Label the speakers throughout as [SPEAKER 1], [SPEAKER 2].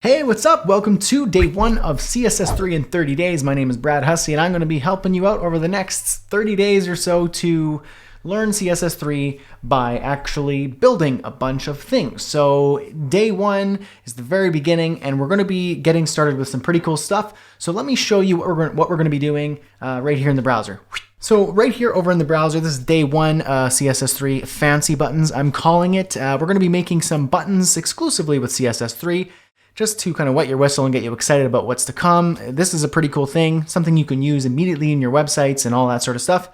[SPEAKER 1] Hey, what's up? Welcome to day one of CSS3 in 30 days. My name is Brad Hussey, and I'm going to be helping you out over the next 30 days or so to learn CSS3 by actually building a bunch of things. So day one is the very beginning, and we're going to be getting started with some pretty cool stuff. So let me show you what we're going to be doing right here in the browser. So right here over in the browser, this is day one, CSS3 fancy buttons, I'm calling it. We're going to be making some buttons exclusively with CSS3. Just to kind of wet your whistle and get you excited about what's to come. This is a pretty cool thing, something you can use immediately in your websites and all that sort of stuff.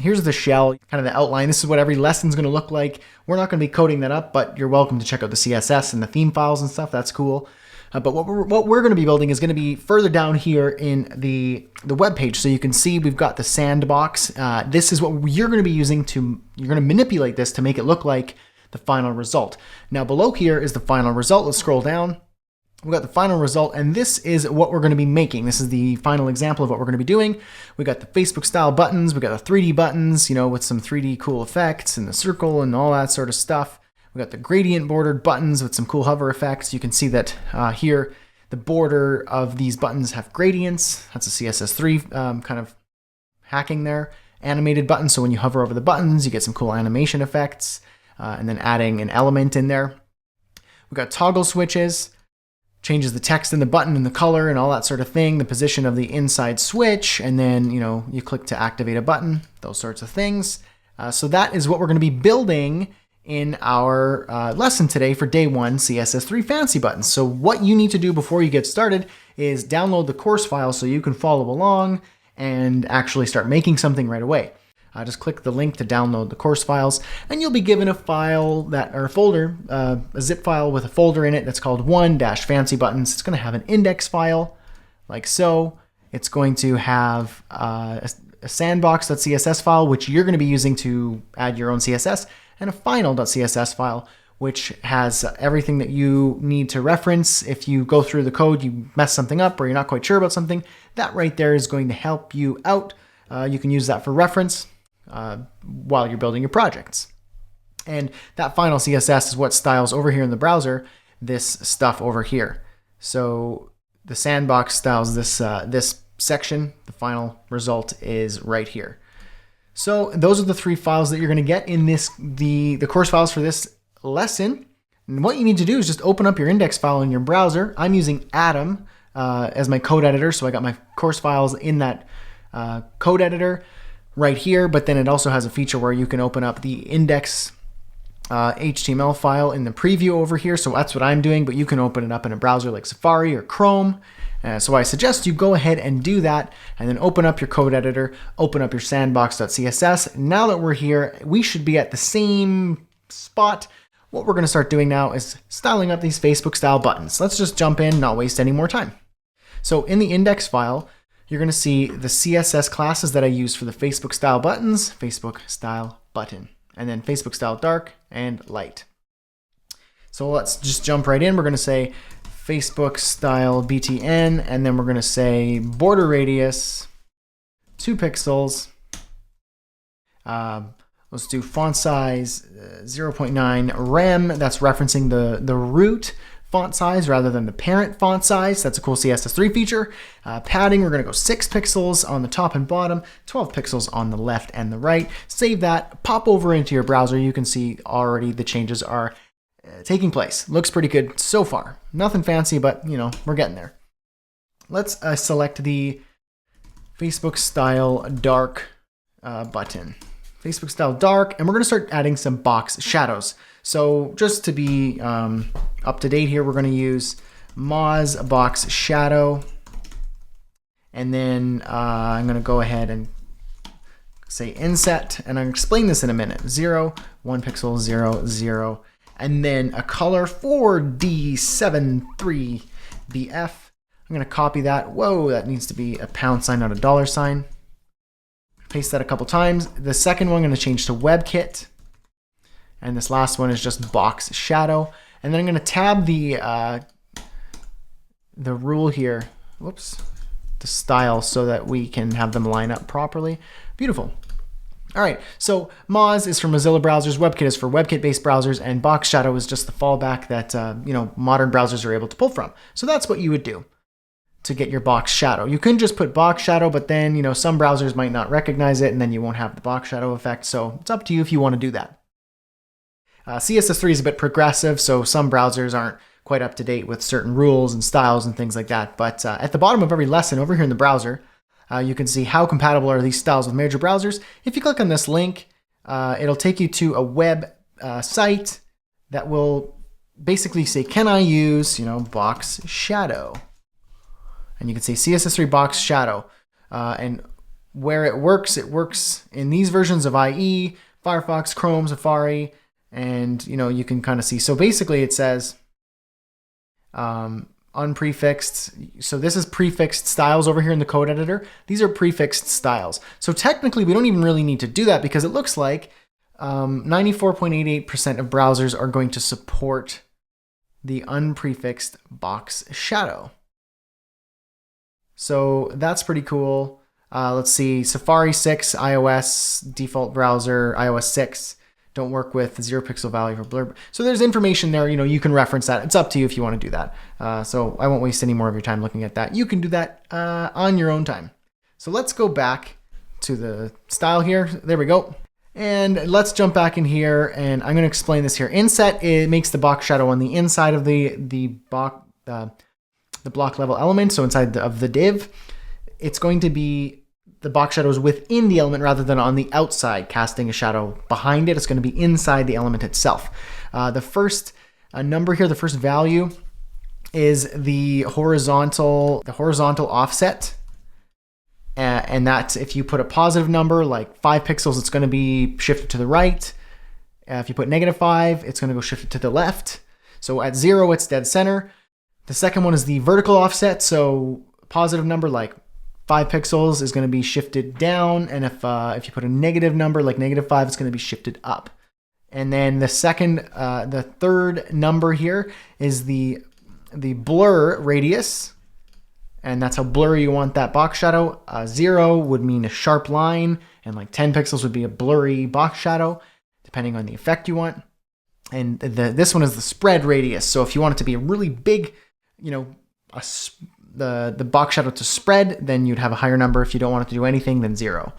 [SPEAKER 1] Here's the shell, kind of the outline. This is what every lesson's going to look like. We're not going to be coding that up, but you're welcome to check out the CSS and the theme files and stuff. That's cool. But what we're going to be building is going to be further down here in the web page. So you can see we've got the sandbox. This is what you're going to be using you're going to manipulate this to make it look like the final result. Now below here is the final result. Let's scroll down. We've got the final result, and this is what we're going to be making. This is the final example of what we're going to be doing. We got the Facebook style buttons. We got the 3D buttons, with some 3D cool effects and the circle and all that sort of stuff. We got the gradient bordered buttons with some cool hover effects. You can see that here, the border of these buttons have gradients. That's a CSS3 kind of hacking there. Animated buttons, so when you hover over the buttons, you get some cool animation effects, and then adding an element in there. We've got toggle switches. Changes the text in the button and the color and all that sort of thing, the position of the inside switch, and then, you click to activate a button, those sorts of things. So that is what we're going to be building in our lesson today for day one, CSS3 fancy buttons. So what you need to do before you get started is download the course file so you can follow along and actually start making something right away. Just click the link to download the course files, and you'll be given a file or a folder, a zip file with a folder in it that's called 1-fancy buttons. It's going to have an index file like so. It's going to have a sandbox.css file, which you're going to be using to add your own CSS, and a final.css file, which has everything that you need to reference. If you go through the code, you mess something up, or you're not quite sure about something, that right there is going to help you out. You can use that for reference while you're building your projects. And that final CSS is what styles over here in the browser this stuff over here. So the sandbox styles this section. The final result is right here. So those are the three files that you're going to get in the course files for this lesson. And what you need to do is just open up your index file in your browser. I'm using Atom as my code editor, so I got my course files in that code editor right here, but then it also has a feature where you can open up the index HTML file in the preview over here. So that's what I'm doing, but you can open it up in a browser like Safari or Chrome. So I suggest you go ahead and do that, and then open up your code editor, open up your sandbox.css. Now that we're here, we should be at the same spot. What we're going to start doing now is styling up these Facebook style buttons. Let's just jump in, not waste any more time. So in the index file, you're going to see the CSS classes that I use for the Facebook style buttons, Facebook style button, and then Facebook style dark and light. So let's just jump right in. We're going to say Facebook style BTN, and then we're going to say border radius 2 pixels. Let's do font size 0.9 rem. That's referencing the root font size rather than the parent font size. That's a cool CSS3 feature. Padding, we're going to go 6 pixels on the top and bottom, 12 pixels on the left and the right. Save that, pop over into your browser. You can see already the changes are taking place. Looks pretty good so far. Nothing fancy, but we're getting there. Let's select the Facebook style dark button. Facebook style dark, and we're going to start adding some box shadows. So just to be up to date here, we're going to use Moz box shadow, and then I'm going to go ahead and say inset, and I'll explain this in a minute. 0, 1 pixel, 0, 0, and then a color 4D73BF. I'm going to copy that. Whoa, that needs to be a £, not a $. Paste that a couple times. The second one I'm going to change to WebKit. And this last one is just box shadow. And then I'm going to tab the rule here, whoops, the style, so that we can have them line up properly. Beautiful. All right, so Moz is for Mozilla browsers, WebKit is for WebKit-based browsers, and Box Shadow is just the fallback that modern browsers are able to pull from. So that's what you would do to get your Box Shadow. You couldn't just put Box Shadow, but then some browsers might not recognize it, and then you won't have the Box Shadow effect. So it's up to you if you want to do that. CSS3 is a bit progressive, so some browsers aren't quite up to date with certain rules and styles and things like that. But at the bottom of every lesson over here in the browser, you can see how compatible are these styles with major browsers. If you click on this link, it'll take you to a web site that will basically say, can I use, Box Shadow? And you can say CSS3 Box Shadow. And where it works in these versions of IE, Firefox, Chrome, Safari, and you can kind of see. So basically it says unprefixed. So this is prefixed styles over here in the code editor. These are prefixed styles. So technically we don't even really need to do that because it looks like 94.88% of browsers are going to support the unprefixed Box Shadow. So that's pretty cool. Let's see, Safari 6, iOS, default browser, iOS 6. Don't work with 0 pixel value for blur. So there's information there, you can reference that. It's up to you if you want to do that. So I won't waste any more of your time looking at that. You can do that on your own time. So let's go back to the style here. There we go. And let's jump back in here, and I'm going to explain this here. Inset, it makes the box shadow on the inside of the block level element, so inside of the div. It's going to be the box shadow is within the element rather than on the outside, casting a shadow behind it. It's going to be inside the element itself. The first number here, the first value, is the horizontal offset. And that if you put a positive number like 5 pixels, it's going to be shifted to the right. If you put -5, it's going to go shifted to the left. So at 0, it's dead center. The second one is the vertical offset. So a positive number like 5 pixels is going to be shifted down, and if you put a negative number like -5, it's going to be shifted up. And then the third number here is the blur radius, and that's how blurry you want that box shadow. 0 would mean a sharp line, and like 10 pixels would be a blurry box shadow, depending on the effect you want. And this one is the spread radius. So if you want it to be a really big, the box shadow to spread, then you'd have a higher number. If you don't want it to do anything, then 0.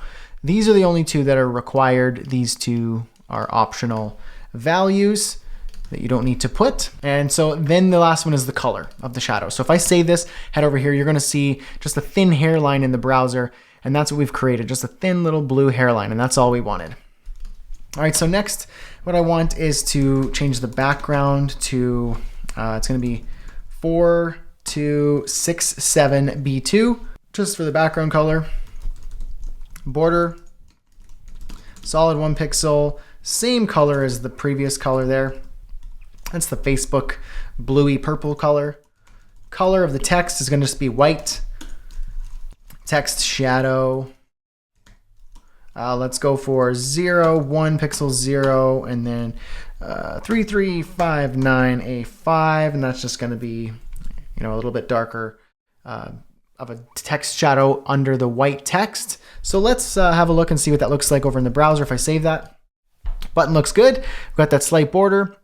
[SPEAKER 1] These are the only two that are required. These two are optional values that you don't need to put. And so then the last one is the color of the shadow. So if I save this, head over here, you're going to see just a thin hairline in the browser, and that's what we've created, just a thin little blue hairline, and that's all we wanted. All right, so next what I want is to change the background to, it's going to be 4267B2, just for the background color. Border, solid 1 pixel, same color as the previous color there. That's the Facebook bluey purple color. Color of the text is going to just be white. Text shadow. Let's go for 0, 1 pixel 0, and then 3359A5, and that's just going to be, a little bit darker of a text shadow under the white text. So let's have a look and see what that looks like over in the browser. If I save that, button looks good. We've got that slight border,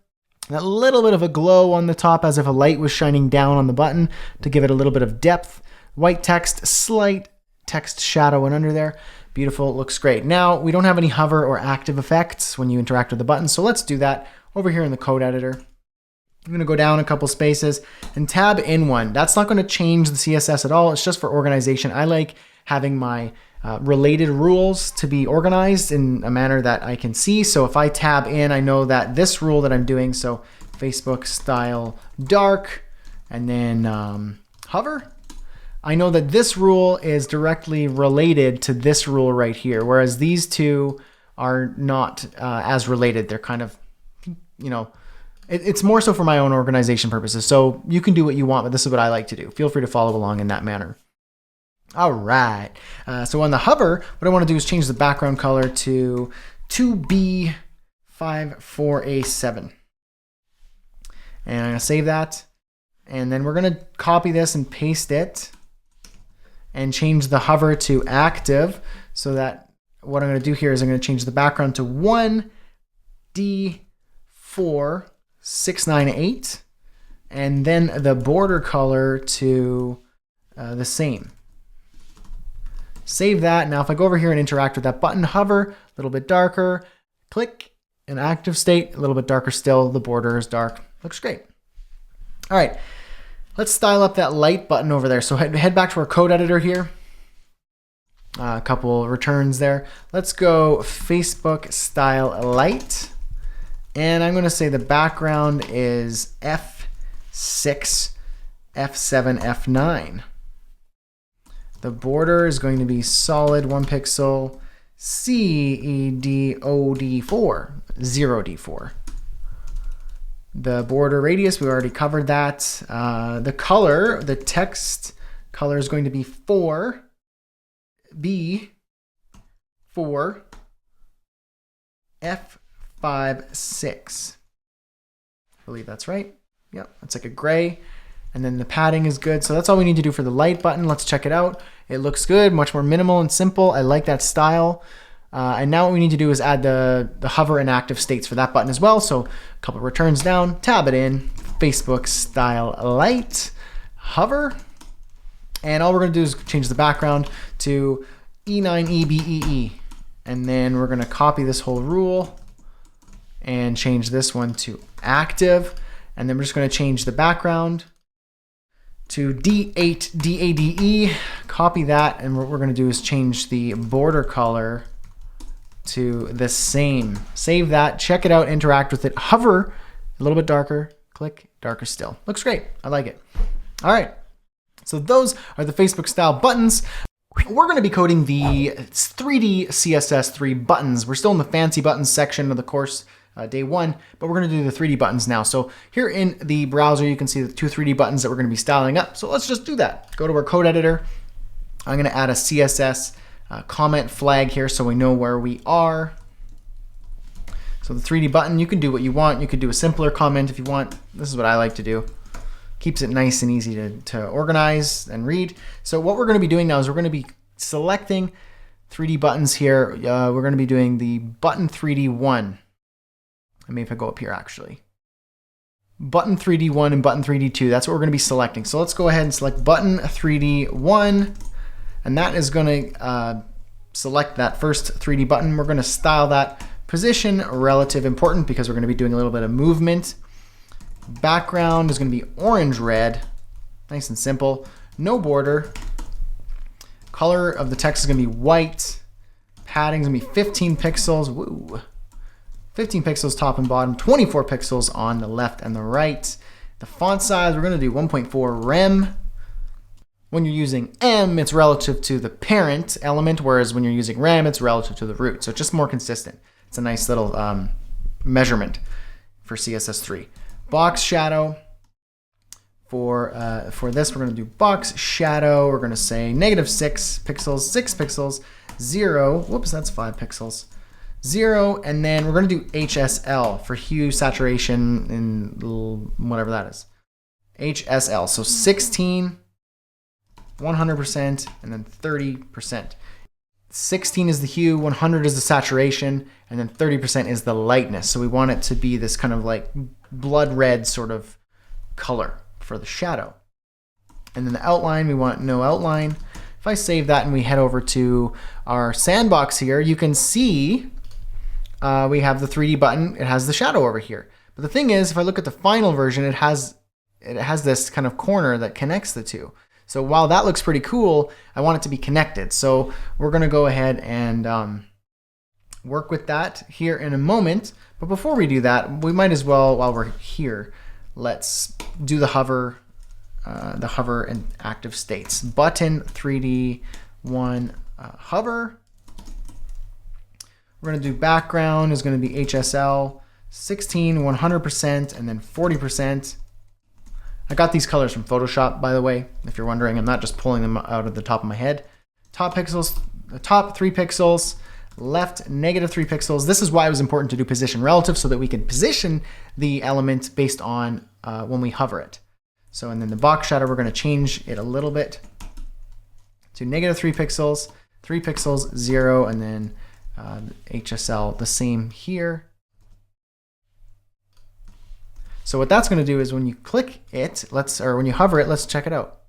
[SPEAKER 1] that little bit of a glow on the top as if a light was shining down on the button to give it a little bit of depth. White text, slight text shadow and under there. Beautiful, it looks great. Now, we don't have any hover or active effects when you interact with the button, so let's do that over here in the code editor. I'm going to go down a couple spaces and tab in one. That's not going to change the CSS at all. It's just for organization. I like having my related rules to be organized in a manner that I can see. So if I tab in, I know that this rule that I'm doing, so Facebook style dark, and then hover, I know that this rule is directly related to this rule right here, whereas these two are not as related. They're kind of, it's more so for my own organization purposes. So you can do what you want, but this is what I like to do. Feel free to follow along in that manner. All right. So on the hover, what I want to do is change the background color to 2B54A7. And I'm going to save that. And then we're going to copy this and paste it and change the hover to active so that what I'm going to do here is I'm going to change the background to 1D4698, and then the border color to the same. Save that. Now if I go over here and interact with that button, hover, a little bit darker, click, an active state, a little bit darker still, the border is dark. Looks great. All right, let's style up that light button over there. So head back to our code editor here. A couple returns there. Let's go Facebook style light. And I'm going to say the background is F6, F7, F9. The border is going to be solid 1 pixel, CEDOD4, 0D4. The border radius, we already covered that. The color, the text color is going to be 4B4, F56. I believe that's right. Yep, it's like a gray. And then the padding is good. So that's all we need to do for the light button. Let's check it out. It looks good, much more minimal and simple. I like that style. And now what we need to do is add the hover and active states for that button as well. So a couple of returns down, tab it in, Facebook style light, hover. And all we're going to do is change the background to E9EBEE. And then we're going to copy this whole rule and change this one to active. And then we're just going to change the background to D8 DADE, copy that, and what we're going to do is change the border color to the same. Save that, check it out, interact with it, hover, a little bit darker, click, darker still. Looks great, I like it. All right, so those are the Facebook style buttons. We're going to be coding the 3D CSS3 buttons. We're still in the fancy buttons section of the course, day 1, but we're going to do the 3D buttons now. So here in the browser, you can see the 2 3D buttons that we're going to be styling up. So let's just do that. Go to our code editor. I'm going to add a CSS comment flag here so we know where we are. So the 3D button, you can do what you want. You could do a simpler comment if you want. This is what I like to do. Keeps it nice and easy to organize and read. So what we're going to be doing now is we're going to be selecting 3D buttons here. We're going to be doing the button 3D 1. I mean, if I go up here, actually. Button 3D 1 and button 3D 2, that's what we're going to be selecting. So let's go ahead and select button 3D 1, and that is going to select that first 3D button. We're going to style that position relative important because we're going to be doing a little bit of movement. Background is going to be orange red, nice and simple. No border. Color of the text is going to be white. Padding is going to be 15 pixels. Woo. 15 pixels top and bottom, 24 pixels on the left and the right. The font size, we're going to do 1.4 rem. When you're using M, it's relative to the parent element, whereas when you're using rem, it's relative to the root. So it's just more consistent. It's a nice little measurement for CSS3. Box shadow. For this, we're going to do box shadow. We're going to say -6 pixels, 6 pixels, 0. Whoops, that's 5 pixels. 0, and then we're going to do HSL for hue, saturation, and whatever that is. HSL, so 16, 100%, and then 30%. 16 is the hue, 100 is the saturation, and then 30% is the lightness. So we want it to be this kind of like blood red sort of color for the shadow. And then the outline, we want no outline. If I save that and we head over to our sandbox here, you can see we have the 3D button. It has the shadow over here. But the thing is, if I look at the final version, it has this kind of corner that connects the two. So while that looks pretty cool, I want it to be connected. So we're going to go ahead and work with that here in a moment. But before we do that, we might as well, while we're here, let's do the hover and active states. Button 3D 1 hover. We're going to do background is going to be HSL 16, 100%, and then 40%. I got these colors from Photoshop, by the way, if you're wondering. I'm not just pulling them out of the top of my head. Top pixels, top 3 pixels, left -3 pixels. This is why it was important to do position relative so that we can position the element based on when we hover it. So, and then the box shadow, we're going to change it a little bit to -3 pixels, 3 pixels, 0, and then HSL the same here. So what that's going to do is when you click it, when you hover it, let's check it out.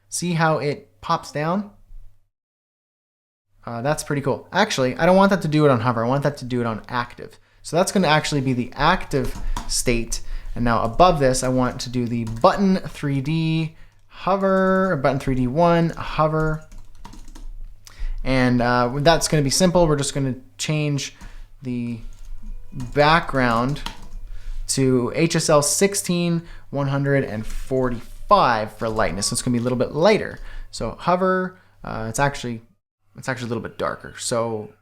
[SPEAKER 1] See how it pops down? That's pretty cool. Actually, I don't want that to do it on hover. I want that to do it on active. So that's going to actually be the active state. And now above this, I want to do the button 3D hover, or button 3D 1 hover. And that's going to be simple. We're just going to change the background to HSL 16145 for lightness. So it's going to be a little bit lighter. So hover, it's actually a little bit darker. So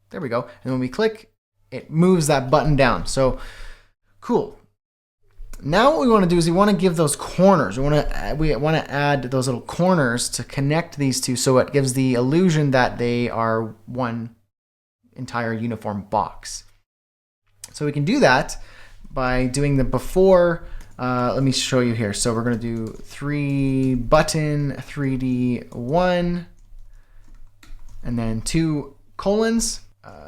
[SPEAKER 1] there we go. And when we click, it moves that button down. So cool. Now what we want to do is we want to give those corners. We want to add those little corners to connect these two, so it gives the illusion that they are one entire uniform box. So we can do that by doing the before. Let me show you here. So we're going to do 3 button 3D 1 and then 2 colons.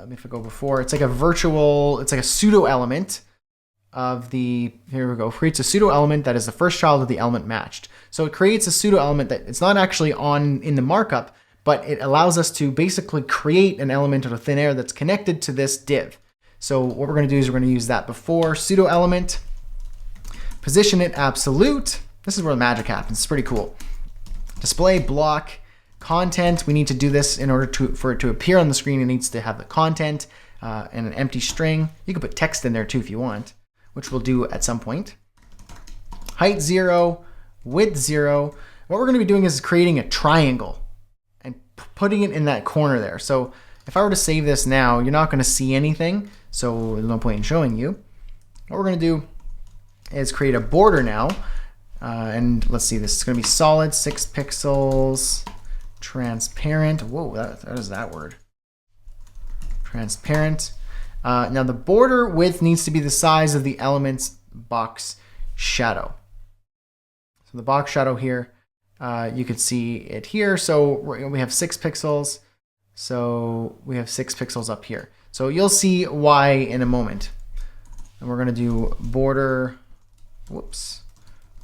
[SPEAKER 1] If I go before, it's like a pseudo element of the, here we go, creates a pseudo element that is the first child of the element matched. So it creates a pseudo element that it's not actually in the markup, but it allows us to basically create an element out of thin air that's connected to this div. So what we're going to do is we're going to use that before pseudo element, position it absolute. This is where the magic happens. It's pretty cool. Display block content. We need to do this in order for it to appear on the screen. It needs to have the content and an empty string. You can put text in there too if you want, which we'll do at some point. Height 0, width 0. What we're going to be doing is creating a triangle and putting it in that corner there. So if I were to save this now, you're not going to see anything, so there's no point in showing you. What we're going to do is create a border now. And let's see, this is going to be solid, 6 pixels, transparent. Whoa, that is that word. Transparent. Now the border width needs to be the size of the element's box shadow. So the box shadow here, you can see it here. So we have 6 pixels. So we have 6 pixels up here. So you'll see why in a moment. And we're going to do border,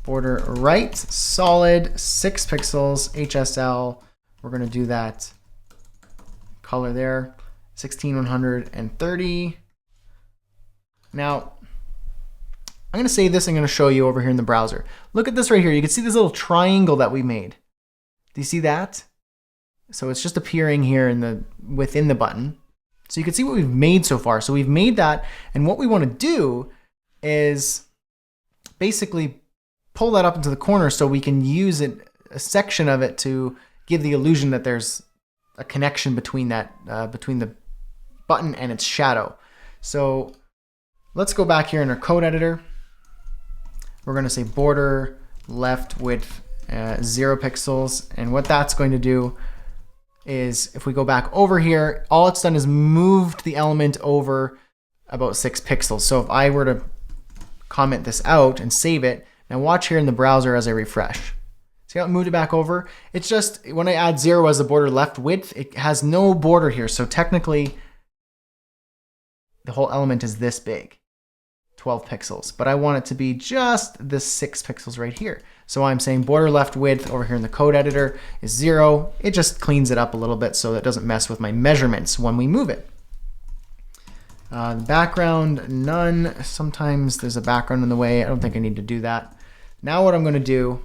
[SPEAKER 1] border right, solid, 6 pixels, HSL. We're going to do that color there. 16130. Now, I'm going to save this. I'm going to show you over here in the browser. Look at this right here. You can see this little triangle that we made. Do you see that? So it's just appearing here within the button. So you can see what we've made so far. So we've made that, and what we want to do is basically pull that up into the corner so we can use a section of it to give the illusion that there's a connection between between the button and its shadow. So let's go back here in our code editor. We're going to say border left width 0 pixels, and what that's going to do is if we go back over here, all it's done is moved the element over about 6 pixels. So if I were to comment this out and save it, now watch here in the browser as I refresh. See how it moved it back over? It's just when I add 0 as the border left width, it has no border here. So technically, the whole element is this big, 12 pixels. But I want it to be just this 6 pixels right here. So I'm saying border left width over here in the code editor is 0. It just cleans it up a little bit so that it doesn't mess with my measurements when we move it. The background, none. Sometimes there's a background in the way. I don't think I need to do that. Now what I'm going to do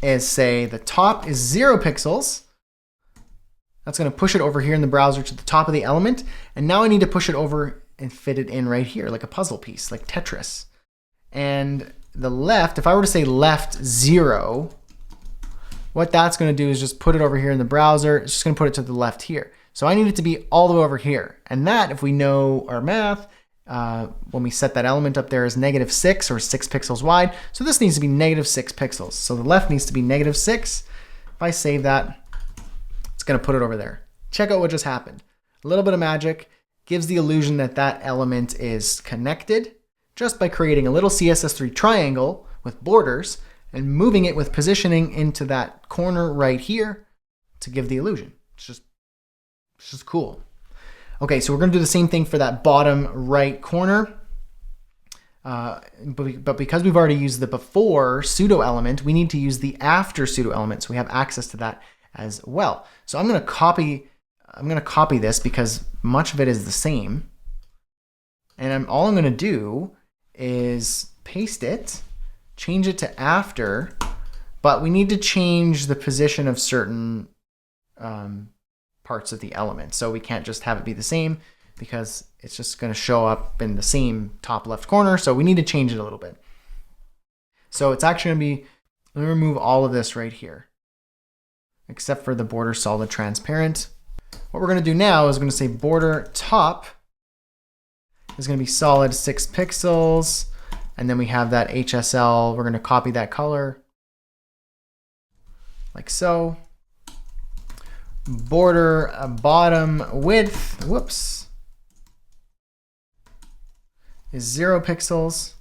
[SPEAKER 1] is say the top is 0 pixels. That's going to push it over here in the browser to the top of the element. And now I need to push it over and fit it in right here like a puzzle piece, like Tetris. And the left, if I were to say left 0, what that's going to do is just put it over here in the browser. It's just going to put it to the left here. So I need it to be all the way over here. And that, if we know our math, when we set that element up there is -6 or 6 pixels wide. So this needs to be -6 pixels. So the left needs to be -6. If I save that, it's going to put it over there. Check out what just happened. A little bit of magic gives the illusion that that element is connected just by creating a little CSS3 triangle with borders and moving it with positioning into that corner right here to give the illusion. It's just cool. Okay, so we're going to do the same thing for that bottom right corner. But because we've already used the before pseudo element, we need to use the after pseudo element, so we have access to that as well. So I'm going to copy this because much of it is the same. And all I'm going to do is paste it, change it to after, but we need to change the position of certain parts of the element. So we can't just have it be the same because it's just going to show up in the same top left corner. So we need to change it a little bit. So it's actually going to be, let me remove all of this right here, except for the border solid transparent. What we're going to do now is we're going to say border top is going to be solid 6 pixels. And then we have that HSL. We're going to copy that color like so. Border bottom width, whoops, is 0 pixels.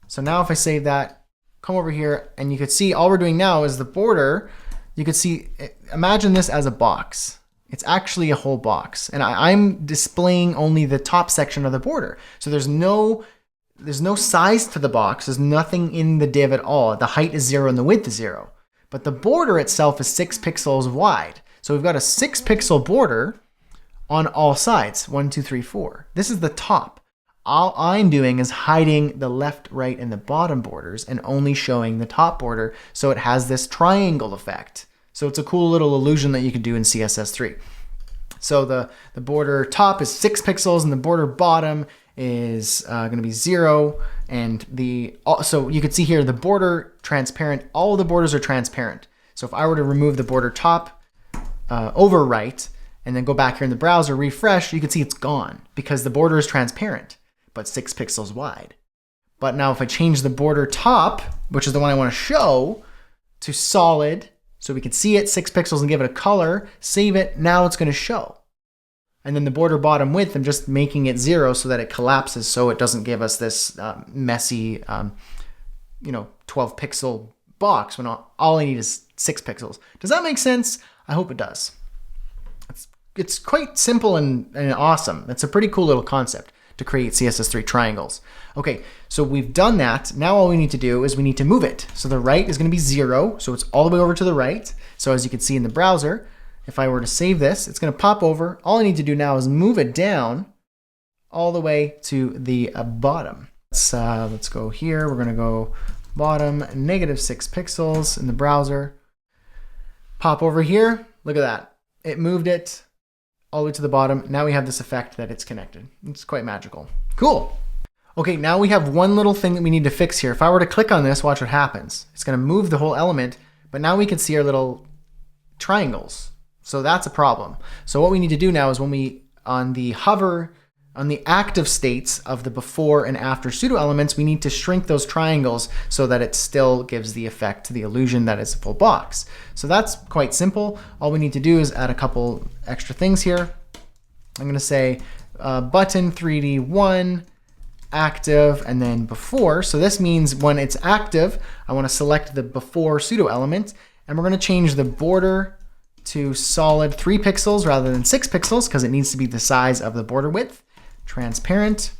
[SPEAKER 1] So now if I save that, come over here, and you could see all we're doing now is the border. You could see, imagine this as a box. It's actually a whole box, and I'm displaying only the top section of the border. So there's no size to the box. There's nothing in the div at all. The height is 0 and the width is 0. But the border itself is 6 pixels wide. So we've got a 6 pixel border on all sides. 1, 2, 3, 4. This is the top. All I'm doing is hiding the left, right, and the bottom borders and only showing the top border, so it has this triangle effect. So it's a cool little illusion that you can do in CSS3. So the border top is 6 pixels and the border bottom is going to be 0. And so you can see here the border transparent, all the borders are transparent. So if I were to remove the border top, overwrite, and then go back here in the browser, refresh, you can see it's gone because the border is transparent, but 6 pixels wide. But now if I change the border top, which is the one I want to show, to solid, so we can see it 6 pixels and give it a color, save it, now it's going to show. And then the border bottom width, I'm just making it 0 so that it collapses so it doesn't give us this messy 12 pixel box when all I need is 6 pixels. Does that make sense? I hope it does. It's quite simple and awesome. It's a pretty cool little concept to create CSS3 triangles. Okay, so we've done that. Now all we need to do is we need to move it. So the right is going to be 0, so it's all the way over to the right. So as you can see in the browser, if I were to save this, it's going to pop over. All I need to do now is move it down all the way to the bottom. Let's go here. We're going to go bottom, -6 pixels in the browser. Pop over here. Look at that. It moved it all the way to the bottom. Now we have this effect that it's connected. It's quite magical. Cool. Okay, now we have one little thing that we need to fix here. If I were to click on this, watch what happens. It's going to move the whole element, but now we can see our little triangles. So that's a problem. So what we need to do now is when we, on the active states of the before and after pseudo elements, we need to shrink those triangles so that it still gives the effect, the illusion that it's a full box. So that's quite simple. All we need to do is add a couple extra things here. I'm going to say button 3D1 active and then before. So this means when it's active, I want to select the before pseudo element, and we're going to change the border to solid 3 pixels rather than 6 pixels because it needs to be the size of the border width. Transparent.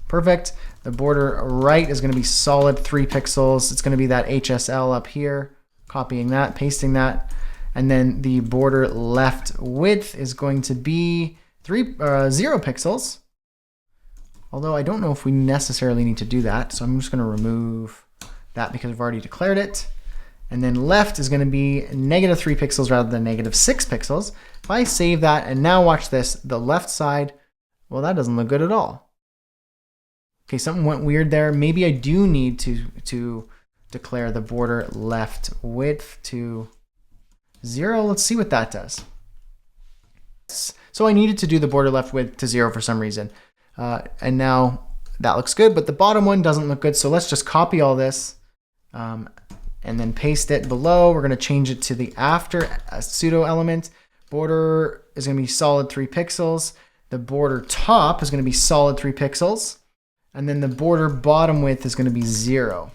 [SPEAKER 1] Perfect. The border right is going to be solid 3 pixels. It's going to be that HSL up here. Copying that, pasting that. And then the border left width is going to be 0 pixels. Although I don't know if we necessarily need to do that. So I'm just going to remove that because we've already declared it. And then left is going to be -3 pixels rather than -6 pixels. If I save that and now watch this, the left side, well, that doesn't look good at all. Okay, something went weird there. Maybe I do need to declare the border left width to 0. Let's see what that does. So I needed to do the border left width to 0 for some reason. And now that looks good, but the bottom one doesn't look good. So let's just copy all this. And then paste it below. We're going to change it to the after pseudo element. Border is going to be solid 3 pixels. The border top is going to be solid 3 pixels. And then the border bottom width is going to be 0.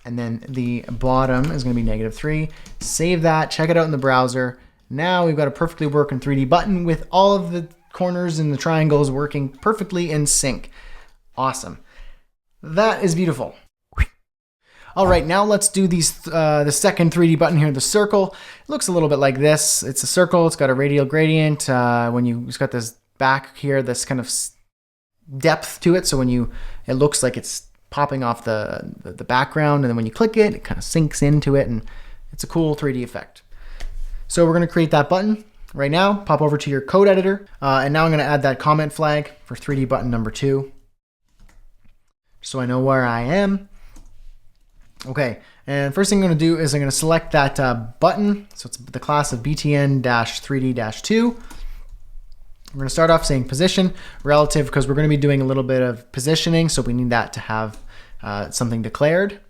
[SPEAKER 1] And then the bottom is going to be -3. Save that, check it out in the browser, Now we've got a perfectly working 3D button with all of the corners and the triangles working perfectly in sync. Awesome. That is beautiful. All right, now let's do these. The second 3D button here, the circle. It looks a little bit like this. It's a circle. It's got a radial gradient. It's got this back here, this kind of depth to it. So it looks like it's popping off the background, and then when you click it, it kind of sinks into it, and it's a cool 3D effect. So we're going to create that button right now. Pop over to your code editor, and now I'm going to add that comment flag for 3D button number 2, so I know where I am. Okay, and first thing I'm going to do is I'm going to select that button. So it's the class of btn-3d-2. We're going to start off saying position relative, because we're going to be doing a little bit of positioning, so we need that to have something declared.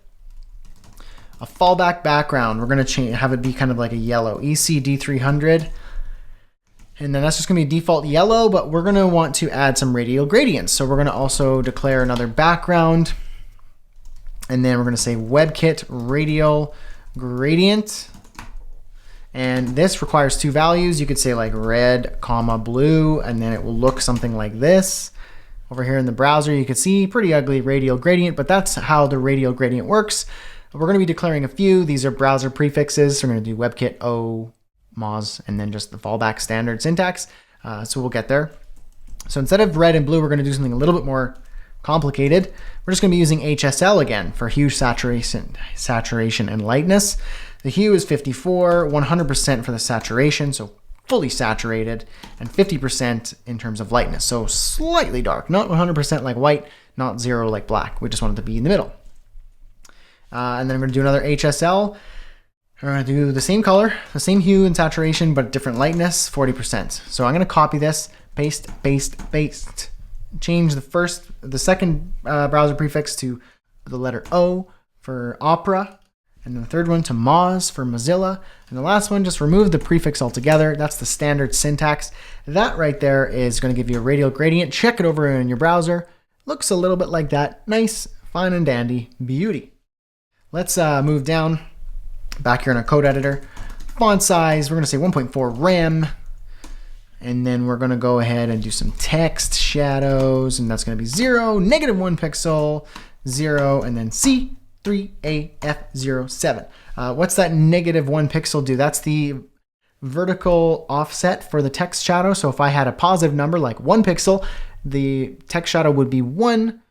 [SPEAKER 1] A fallback background, we're going to have it be kind of like a yellow, ECD300. And then that's just going to be default yellow, but we're going to want to add some radial gradients. So we're going to also declare another background. And then we're going to say WebKit radial gradient. And this requires 2 values. You could say like red, comma, blue, and then it will look something like this. Over here in the browser, you can see pretty ugly radial gradient, but that's how the radial gradient works. We're going to be declaring a few. These are browser prefixes. So we're going to do WebKit O, Moz, and then just the fallback standard syntax. So we'll get there. So instead of red and blue, we're going to do something a little bit more complicated. We're just going to be using HSL again for hue, saturation, and lightness. The hue is 54, 100% for the saturation, so fully saturated, and 50% in terms of lightness, so slightly dark, not 100% like white, not 0 like black. We just want it to be in the middle. And then I'm going to do another HSL. We're going to do the same color, the same hue and saturation, but different lightness, 40%. So I'm going to copy this, paste, paste, paste. Change the second browser prefix to the letter O for Opera, and then the third one to Moz for Mozilla, and the last one, just remove the prefix altogether. That's the standard syntax. That right there is going to give you a radial gradient. Check it over in your browser. Looks a little bit like that. Nice, fine and dandy, beauty. Let's move down back here in our code editor. Font size, we're going to say 1.4 rem. And then we're going to go ahead and do some text shadows, and that's going to be 0, -1 pixel, 0, and then C3AF07. What's that -1 pixel do? That's the vertical offset for the text shadow. So if I had a positive number like 1 pixel, the text shadow would be 1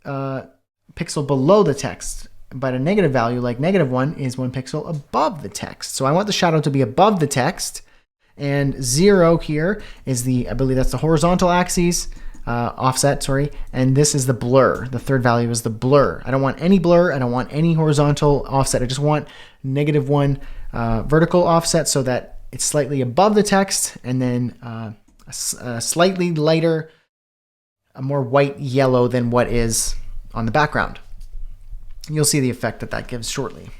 [SPEAKER 1] pixel below the text. But a negative value like -1 is 1 pixel above the text. So I want the shadow to be above the text. And 0 here is I believe that's the horizontal axis, offset, sorry. And this is the blur. The third value is the blur. I don't want any blur. I don't want any horizontal offset. I just want -1 vertical offset so that it's slightly above the text, and then a slightly lighter, a more white yellow than what is on the background. You'll see the effect that gives shortly.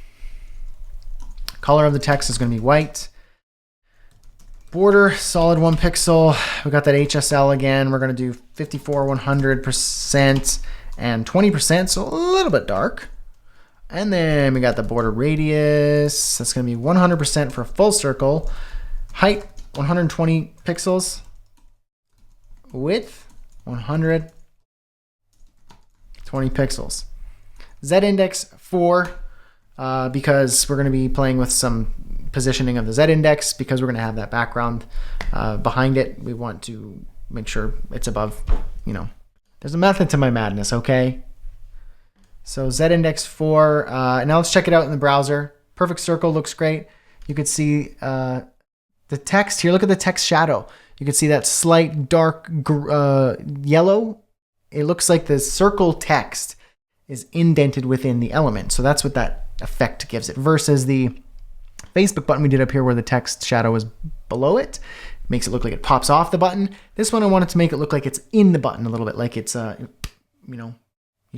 [SPEAKER 1] Color of the text is going to be white. Border, solid 1 pixel. We got that HSL again. We're going to do 54, 100%, and 20%, so a little bit dark. And then we got the border radius. That's going to be 100% for a full circle. Height, 120 pixels. Width, 120 pixels. Z-index 4, because we're going to be playing with some positioning of the Z-index, because we're going to have that background behind it. We want to make sure it's above, there's a method to my madness, okay? So Z-index 4, now let's check it out in the browser. Perfect circle looks great. You can see the text here. Look at the text shadow. You can see that slight dark yellow. It looks like the circle text is indented within the element. So that's what that effect gives it, versus the Facebook button we did up here where the text shadow is below it. Makes it look like it pops off the button. This one I wanted to make it look like it's in the button a little bit, like it's, you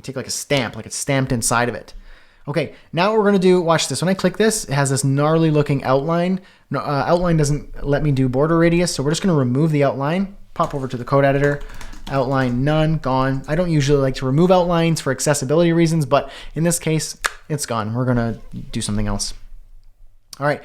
[SPEAKER 1] take like a stamp, like it's stamped inside of it. Okay, now what we're going to do, watch this. When I click this, it has this gnarly looking outline. No, outline doesn't let me do border radius, so we're just going to remove the outline. Pop over to the code editor. Outline none, gone. I don't usually like to remove outlines for accessibility reasons, but in this case, it's gone. We're going to do something else. All right,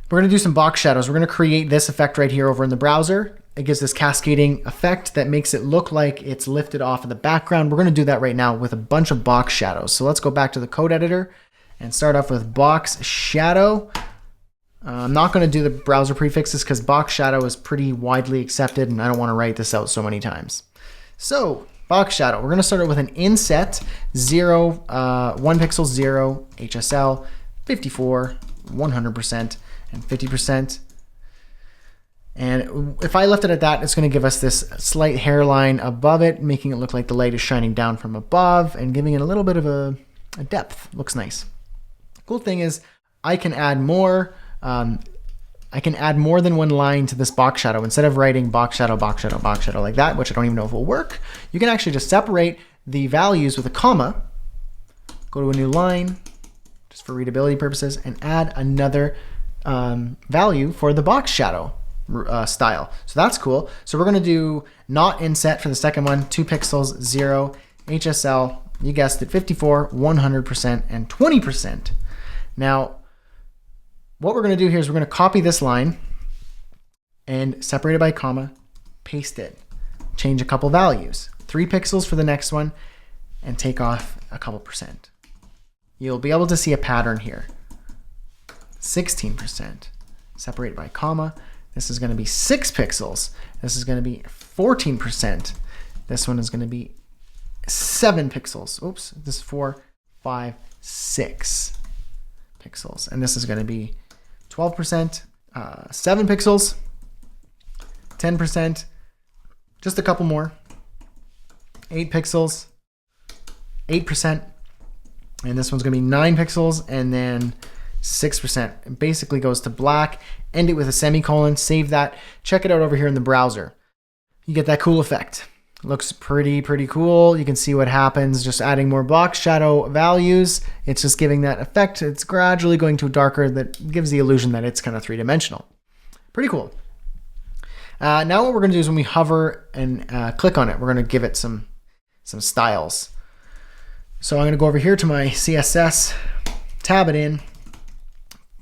[SPEAKER 1] We're going to do some box shadows. We're going to create this effect right here over in the browser. It gives this cascading effect that makes it look like it's lifted off of the background. We're going to do that right now with a bunch of box shadows. So let's go back to the code editor and start off with box shadow. I'm not going to do the browser prefixes because box shadow is pretty widely accepted and I don't want to write this out so many times. So box shadow, we're going to start it with an inset 0, 1 pixel 0, HSL, 54, 100%, and 50%. And if I left it at that, it's going to give us this slight hairline above it, making it look like the light is shining down from above and giving it a little bit of a depth. Looks nice. Cool thing is I can add more. I can add more than one line to this box shadow. Instead of writing box shadow, box shadow, box shadow like that, which I don't even know if will work, you can actually just separate the values with a comma, go to a new line, just for readability purposes, and add another value for the box shadow style. So that's cool. So we're going to do not inset for the second one, 2 pixels, 0, HSL, you guessed it, 54, 100%, and 20%. Now, what we're going to do here is we're going to copy this line and separate it by a comma, paste it, change a couple values, 3 pixels for the next one, and take off a couple percent. You'll be able to see a pattern here. 16%, separate by a comma. This is going to be 6 pixels. This is going to be 14%. This one is going to be 7 pixels. Oops, this is 4, 5, 6 pixels. And this is going to be 12%, 7 pixels, 10%, just a couple more, 8 pixels, 8%, and this one's going to be 9 pixels, and then 6%. It basically goes to black. End it with a semicolon, save that, check it out over here in the browser. You get that cool effect. Looks pretty cool. You can see what happens just adding more box shadow values. It's just giving that effect. It's gradually going to darker that gives the illusion that it's kind of three-dimensional. Pretty cool. Now what we're going to do is when we hover and click on it, we're going to give it some styles. So I'm going to go over here to my CSS, tab it in,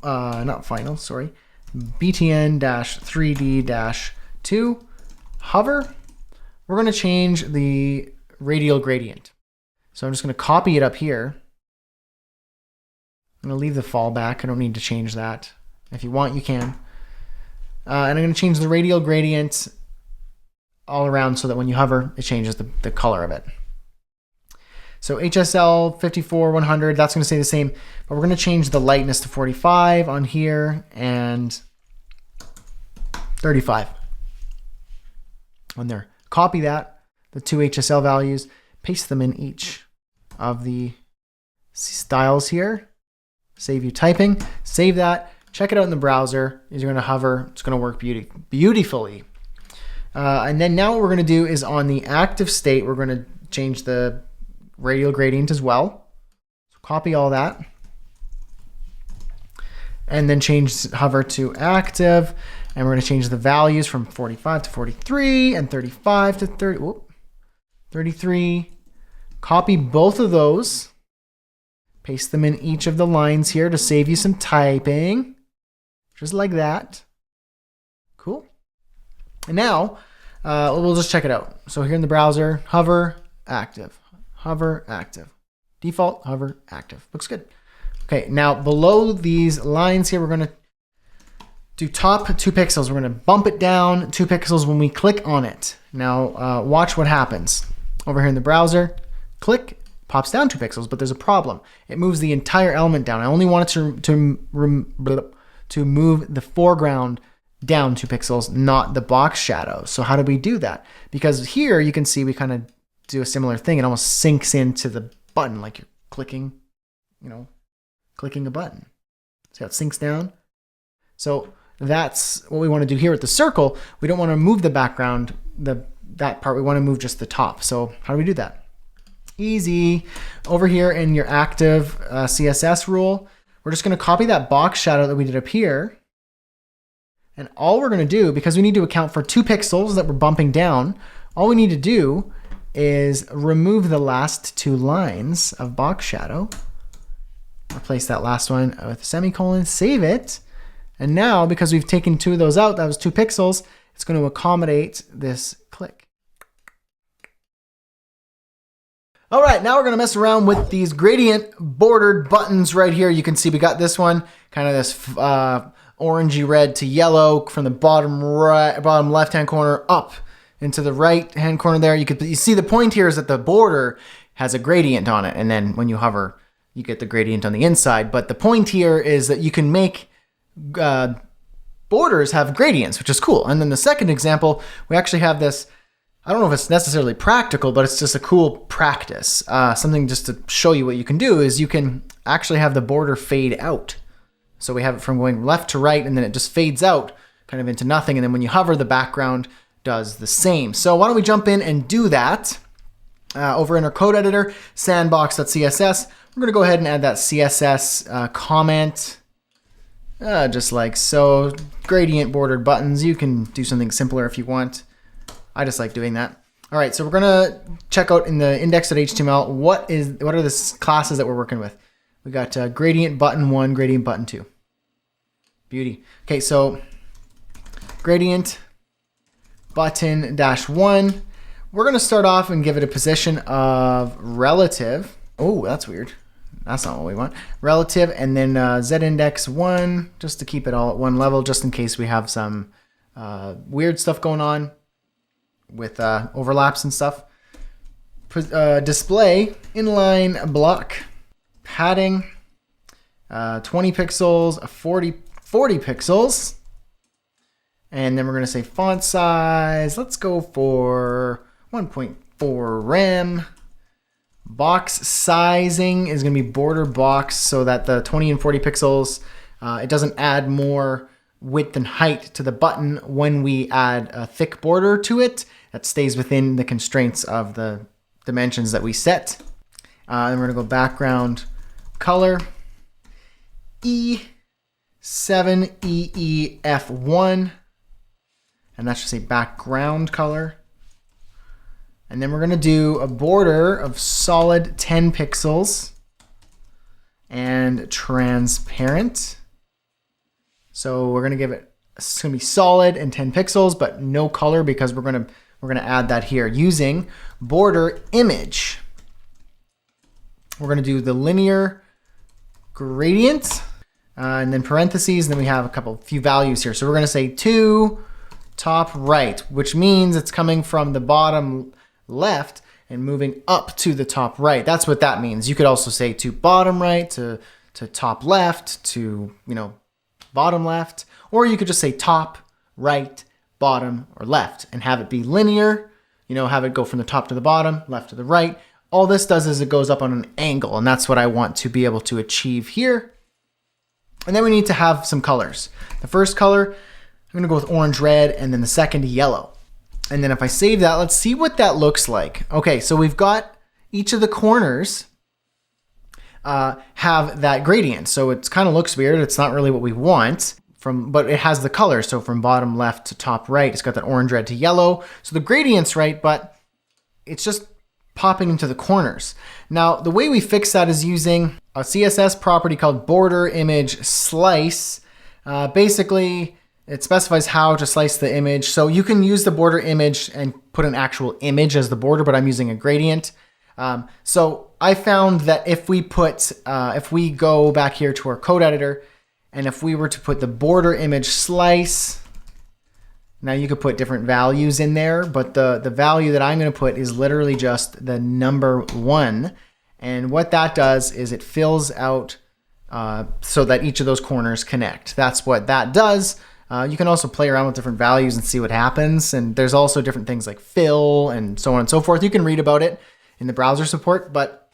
[SPEAKER 1] not final, sorry, btn-3d-2, hover. We're going to change the radial gradient. So I'm just going to copy it up here. I'm going to leave the fallback. I don't need to change that. If you want, you can. And I'm going to change the radial gradient all around so that when you hover, it changes the color of it. So HSL 54, 100, that's going to stay the same, but we're going to change the lightness to 45 on here and 35 on there. Copy that, the 2 HSL values, paste them in each of the styles here. Save you typing, save that, check it out in the browser. You're going to hover, it's going to work beautifully. And then now what we're going to do is on the active state, we're going to change the radial gradient as well. So copy all that. And then hover to active. And we're going to change the values from 45 to 43 and 35 to 33. Copy both of those. Paste them in each of the lines here to save you some typing. Just like that. Cool. And now we'll just check it out. So here in the browser, hover, active. Hover, active. Default, hover, active. Looks good. Okay, now below these lines here, we're going to do top 2 pixels. We're going to bump it down 2 pixels when we click on it. Now watch what happens. Over here in the browser, click, pops down 2 pixels, but there's a problem. It moves the entire element down. I only want it to move the foreground down 2 pixels, not the box shadow. So how do we do that? Because here you can see we kind of do a similar thing. It almost sinks into the button like you're clicking, clicking a button. See how it sinks down? So that's what we want to do here with the circle. We don't want to move the background, that part. We want to move just the top. So how do we do that? Easy. Over here in your active CSS rule, we're just going to copy that box shadow that we did up here. And all we're going to do, because we need to account for 2 pixels that we're bumping down, all we need to do is remove the last 2 lines of box shadow. Replace that last one with a semicolon, save it, And now, because we've taken 2 of those out, that was 2 pixels, it's going to accommodate this click. All right, now we're going to mess around with these gradient bordered buttons right here. You can see we got this one, kind of this orangey red to yellow from the bottom left-hand corner up into the right-hand corner there. You see the point here is that the border has a gradient on it, and then when you hover, you get the gradient on the inside. But the point here is that you can make borders have gradients, which is cool. And then the second example, we actually have this. I don't know if it's necessarily practical, but it's just a cool practice. Something just to show you what you can do is you can actually have the border fade out. So we have it from going left to right, and then it just fades out kind of into nothing. And then when you hover, the background does the same. So why don't we jump in and do that over in our code editor, sandbox.css. We're going to go ahead and add that CSS comment, just like so. Gradient bordered buttons. You can do something simpler if you want. I just like doing that. All right, so we're gonna check out in the index.html what are the classes that we're working with. We got gradient button 1, gradient button 2. Beauty. Okay, so gradient button -1. We're gonna start off and give it a position of relative. Oh, that's weird. That's not what we want. Relative, and then z-index 1, just to keep it all at one level, just in case we have some weird stuff going on with overlaps and stuff. Display inline block padding 20 pixels, 40 pixels, and then we're going to say font size. Let's go for 1.4 rem. Box sizing is going to be border box, so that the 20 and 40 pixels, it doesn't add more width and height to the button when we add a thick border to it. That stays within the constraints of the dimensions that we set. And we're going to go background color E7EEF1, and that should say background color. And then we're going to do a border of solid 10 pixels and transparent. So we're going to give it, it's going to be solid and 10 pixels, but no color, because we're going to add that here using border image. We're going to do the linear gradient, and then parentheses, and then we have a few values here. So we're going to say to top right, which means it's coming from the bottom left and moving up to the top right. That's what that means. You could also say to bottom right, to top left, to, bottom left, or you could just say top, right, bottom, or left, and have it be linear, have it go from the top to the bottom, left to the right. All this does is it goes up on an angle, and that's what I want to be able to achieve here. And then we need to have some colors. The first color, I'm gonna go with orange, red, and then the second yellow. And then if I save that, let's see what that looks like. Okay, so we've got each of the corners have that gradient. So it kind of looks weird. It's not really what we want, but it has the color. So from bottom left to top right, it's got that orange, red to yellow. So the gradient's right, but it's just popping into the corners. Now, the way we fix that is using a CSS property called border image slice. Basically, it specifies how to slice the image. So you can use the border image and put an actual image as the border, but I'm using a gradient. So I found that if we go back here to our code editor, and if we were to put the border image slice, now you could put different values in there, but the value that I'm going to put is literally just the number 1. And what that does is it fills out so that each of those corners connect. That's what that does. You can also play around with different values and see what happens. And there's also different things like fill and so on and so forth. You can read about it in the browser support, but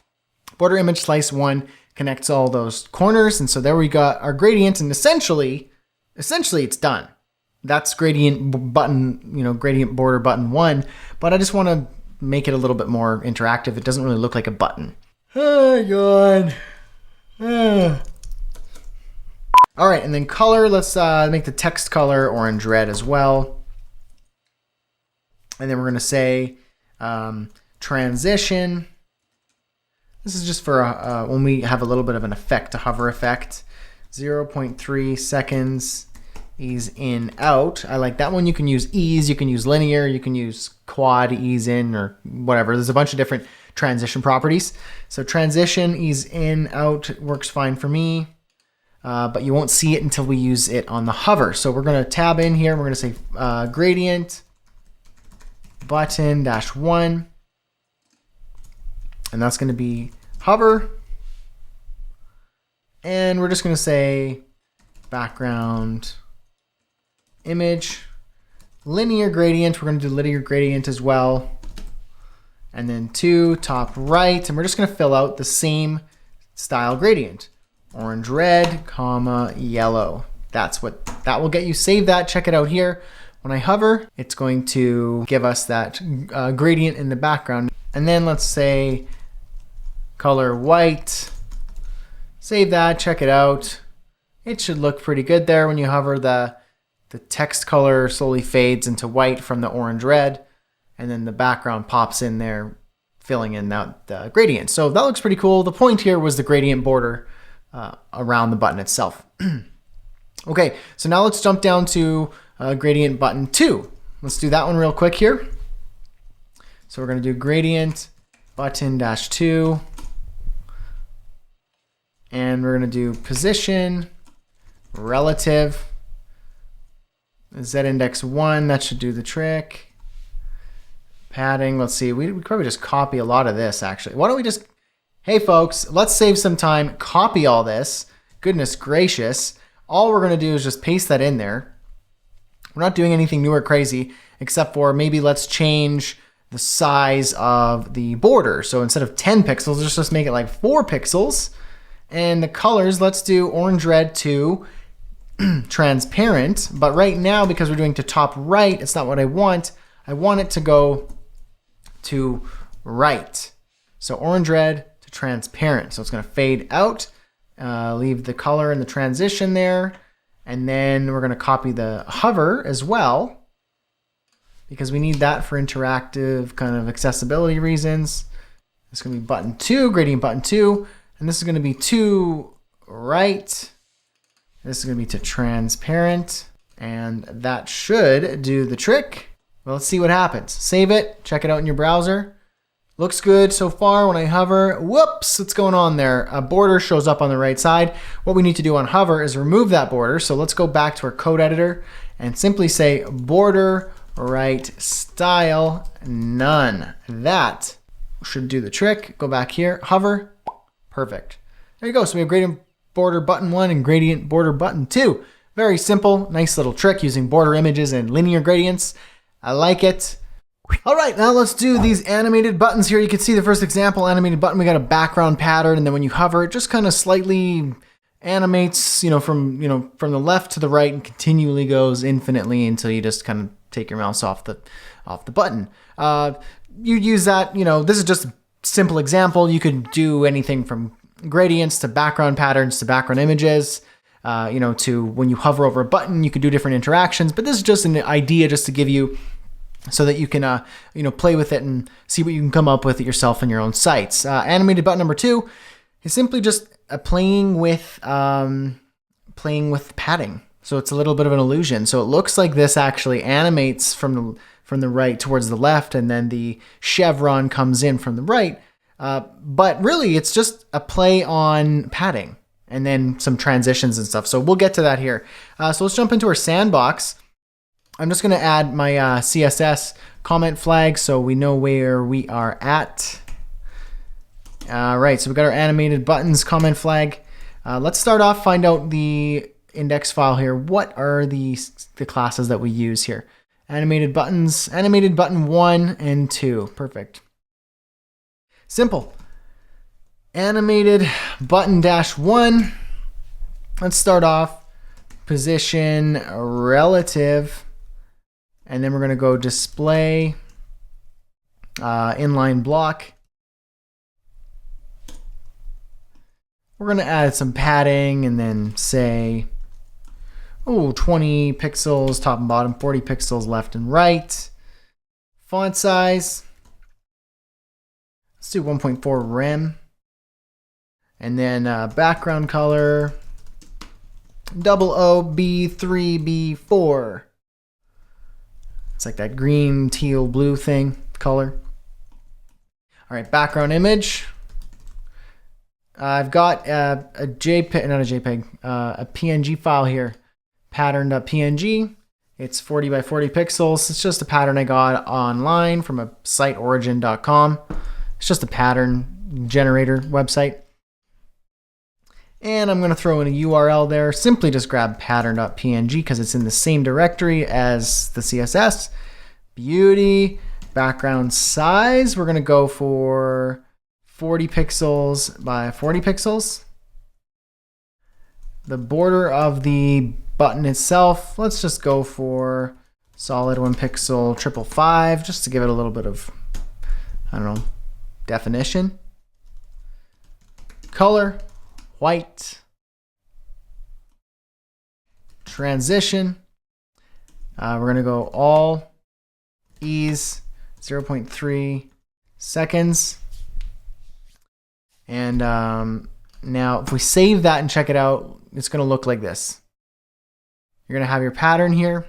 [SPEAKER 1] border image slice 1 connects all those corners. And so there we got our gradient, and essentially it's done. That's gradient button, gradient border button 1, but I just want to make it a little bit more interactive. It doesn't really look like a button. Oh, God. All right, and then color, let's make the text color orange red as well. And then we're going to say transition. This is just for when we have a little bit of an effect, a hover effect. 0.3 seconds ease in out. I like that one. You can use ease, you can use linear, you can use quad, ease in, or whatever. There's a bunch of different transition properties. So transition, ease in, out works fine for me. But you won't see it until we use it on the hover. So we're going to tab in here. We're going to say gradient button -1. And that's going to be hover. And we're just going to say background image. Linear gradient. We're going to do linear gradient as well. And then 2, top right. And we're just going to fill out the same style gradient. Orange, red, comma, yellow. That will get you. Save that. Check it out here. When I hover, it's going to give us that gradient in the background. And then let's say color white. Save that. Check it out. It should look pretty good there. When you hover, the text color slowly fades into white from the orange, red. And then the background pops in there, filling in that gradient. So that looks pretty cool. The point here was the gradient border around the button itself. Okay, so now let's jump down to gradient button 2. Let's do that one real quick here. So we're going to do gradient button -2. And we're going to do position, relative, Z index 1. That should do the trick. Padding, let's see. We could probably just copy a lot of this, actually. Why don't we just... Hey folks, let's save some time, copy all this. Goodness gracious. All we're going to do is just paste that in there. We're not doing anything new or crazy, except for maybe let's change the size of the border. So instead of 10 pixels, let's just make it like 4 pixels. And the colors, let's do orange, red to transparent. But right now, because we're doing to top right, it's not what I want. I want it to go to right. So orange, red, transparent. So it's going to fade out, leave the color and the transition there. And then we're going to copy the hover as well, because we need that for interactive kind of accessibility reasons. It's going to be button 2, gradient button 2. And this is going to be to right. This is going to be to transparent. And that should do the trick. Well, let's see what happens. Save it. Check it out in your browser. Looks good so far. When I hover, whoops, what's going on there? A border shows up on the right side. What we need to do on hover is remove that border. So let's go back to our code editor and simply say border right style none. That should do the trick. Go back here, hover, perfect. There you go. So we have gradient border button 1 and gradient border button 2. Very simple, nice little trick using border images and linear gradients. I like it. All right, now let's do these animated buttons here. You can see the first example animated button. We got a background pattern, and then when you hover, it just kind of slightly animates, from the left to the right, and continually goes infinitely until you just kind of take your mouse off the button. You use that. This is just a simple example. You could do anything from gradients to background patterns to background images. To when you hover over a button, you could do different interactions. But this is just an idea, just to give you, so that you can, play with it and see what you can come up with it yourself in your own sites. Animated button number 2 is simply just playing with padding. So it's a little bit of an illusion. So it looks like this actually animates from the right towards the left, and then the chevron comes in from the right. But really, it's just a play on padding and then some transitions and stuff. So we'll get to that here. So let's jump into our sandbox. I'm just going to add my CSS comment flag so we know where we are at. All right, so we've got our animated buttons comment flag. Let's start off, find out the index file here. What are the classes that we use here? Animated buttons, animated button 1 and 2. Perfect. Simple. Animated button -1. Let's start off position relative. And then we're going to go display inline block. We're going to add some padding and then say, 20 pixels top and bottom, 40 pixels left and right. Font size, let's do 1.4 rem. And then background color, OOB3B4. It's like that green, teal, blue thing, color. All right, background image. I've got a JPEG, not a JPEG, a PNG file here, pattern.png. It's 40 by 40 pixels. It's just a pattern I got online from a site, origin.com. It's just a pattern generator website. And I'm going to throw in a URL there. Simply just grab pattern.png because it's in the same directory as the CSS. Beauty. Background size. We're going to go for 40 pixels by 40 pixels. The border of the button itself, let's just go for solid 1 pixel 555 just to give it a little bit of, I don't know, definition. Color, white. Transition, we're going to go all ease 0.3 seconds. And now if we save that and check it out, it's going to look like this. You're going to have your pattern here,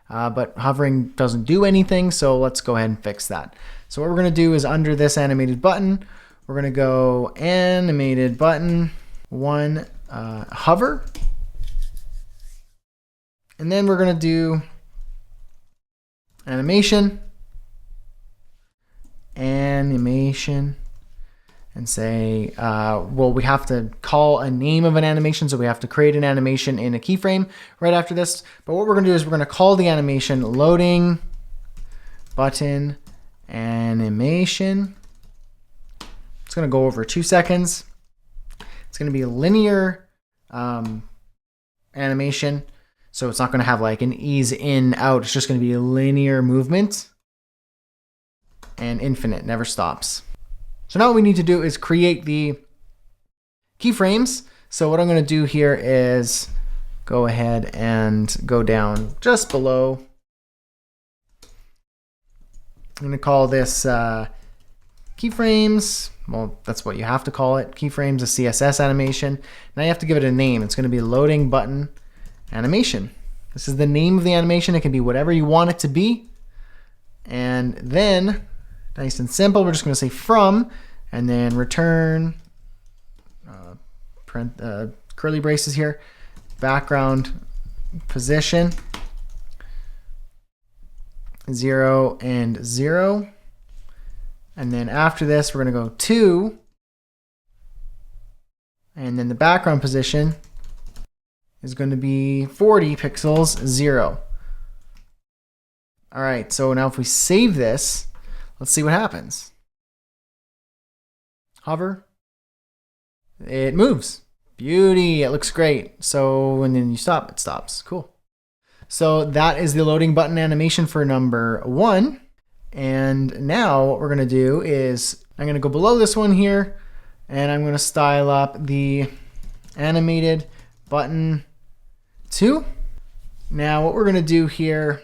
[SPEAKER 1] but hovering doesn't do anything, so let's go ahead and fix that. So what we're going to do is under this animated button, we're going to go animated button 1, hover, and then we're going to do animation, and say, well, we have to call a name of an animation, so we have to create an animation in a keyframe right after this. But what we're going to do is we're going to call the animation loading button animation. It's going to go over 2 seconds. It's going to be a linear animation, so it's not going to have like an ease in, out. It's just going to be a linear movement and infinite, never stops. So now what we need to do is create the keyframes. So what I'm going to do here is go ahead and go down just below. I'm going to call this keyframes. Well, that's what you have to call it. Keyframes, a CSS animation. Now you have to give it a name. It's going to be loading button animation. This is the name of the animation. It can be whatever you want it to be. And then, nice and simple, we're just going to say from, and then return, curly braces here, background position, 0 and 0. And then after this, we're going to go 2, and then the background position is going to be 40 pixels, 0. All right, so now if we save this, let's see what happens. Hover. It moves. Beauty, it looks great. So when then you stop, it stops. Cool. So that is the loading button animation for number 1. And now what we're going to do is I'm going to go below this one here, and I'm going to style up the animated button 2. Now what we're going to do here,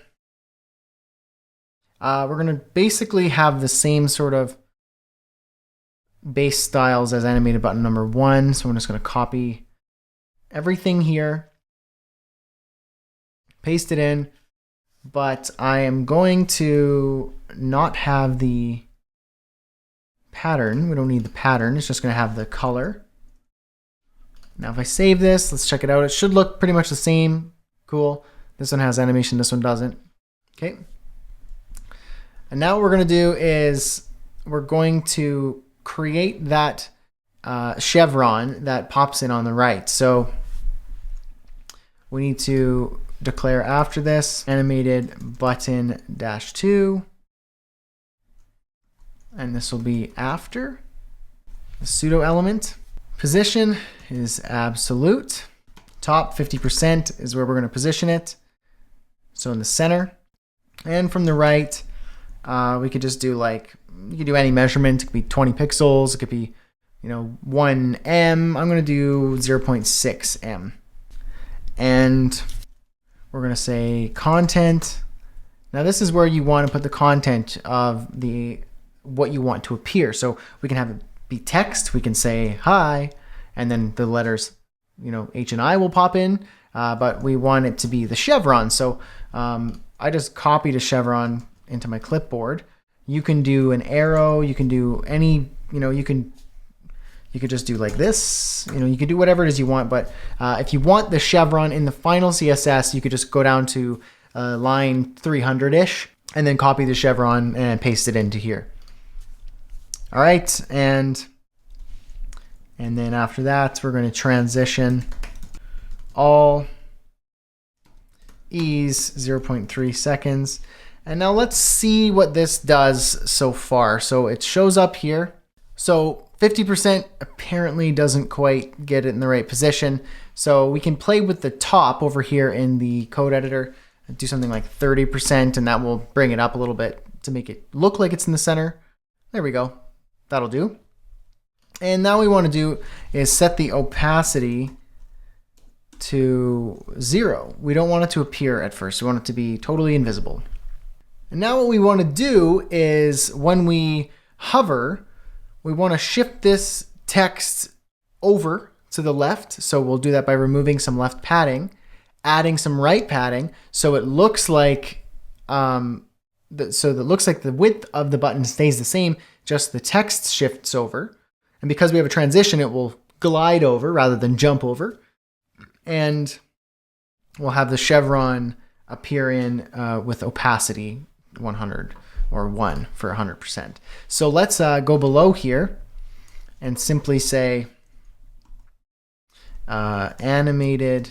[SPEAKER 1] we're going to basically have the same sort of base styles as animated button number 1. So I'm just going to copy everything here, paste it in, but I am going to not have the pattern. We don't need the pattern. It's just going to have the color. Now if I save this, let's check it out. It should look pretty much the same. Cool. This one has animation, this one doesn't. Okay. And now what we're going to do is we're going to create that chevron that pops in on the right. So we need to declare after this animated button -2, and this will be after the pseudo element. Position is absolute. Top 50% is where we're going to position it, so in the center. And from the right, we could just do like, you could do any measurement. It could be 20 pixels. It could be, 1 M. I'm going to do 0.6 M. And we're going to say content. Now this is where you want to put the content of what you want to appear. So we can have it be text. We can say hi, and then the letters H and I will pop in, but we want it to be the chevron. So I just copied a chevron into my clipboard. You can do an arrow. You can do any, you could just do like this. You can do whatever it is you want. But if you want the chevron in the final CSS, you could just go down to line 300-ish and then copy the chevron and paste it into here. All right, and then after that, we're going to transition all ease 0.3 seconds. And now let's see what this does so far. So it shows up here. So 50% apparently doesn't quite get it in the right position. So we can play with the top over here in the code editor and do something like 30%, and that will bring it up a little bit to make it look like it's in the center. There we go. That'll do. And now what we want to do is set the opacity to 0. We don't want it to appear at first. We want it to be totally invisible. And now what we want to do is when we hover, we want to shift this text over to the left. So we'll do that by removing some left padding, adding some right padding, so it looks like the width of the button stays the same, just the text shifts over. And because we have a transition, it will glide over rather than jump over. And we'll have the chevron appear in with opacity 100 or 1 for 100%. So let's go below here and simply say animated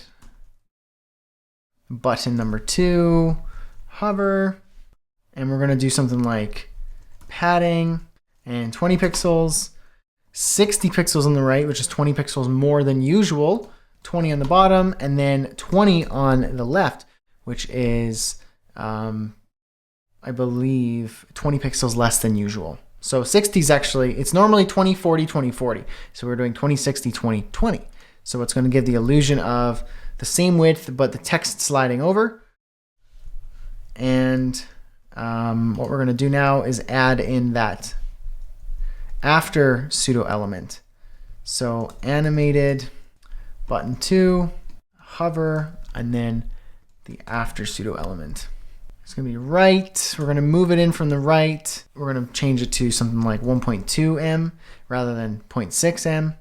[SPEAKER 1] button number 2, hover, and we're going to do something like padding and 20 pixels, 60 pixels on the right, which is 20 pixels more than usual, 20 on the bottom, and then 20 on the left, which is, I believe, 20 pixels less than usual. So 60 is actually, it's normally 20, 40, 20, 40. So we're doing 20, 60, 20, 20. So it's going to give the illusion of the same width, but the text sliding over. And what we're going to do now is add in that after pseudo element. So animated button 2, hover, and then the after pseudo element. It's going to be right. We're going to move it in from the right. We're going to change it to something like 1.2 em rather than 0.6 em.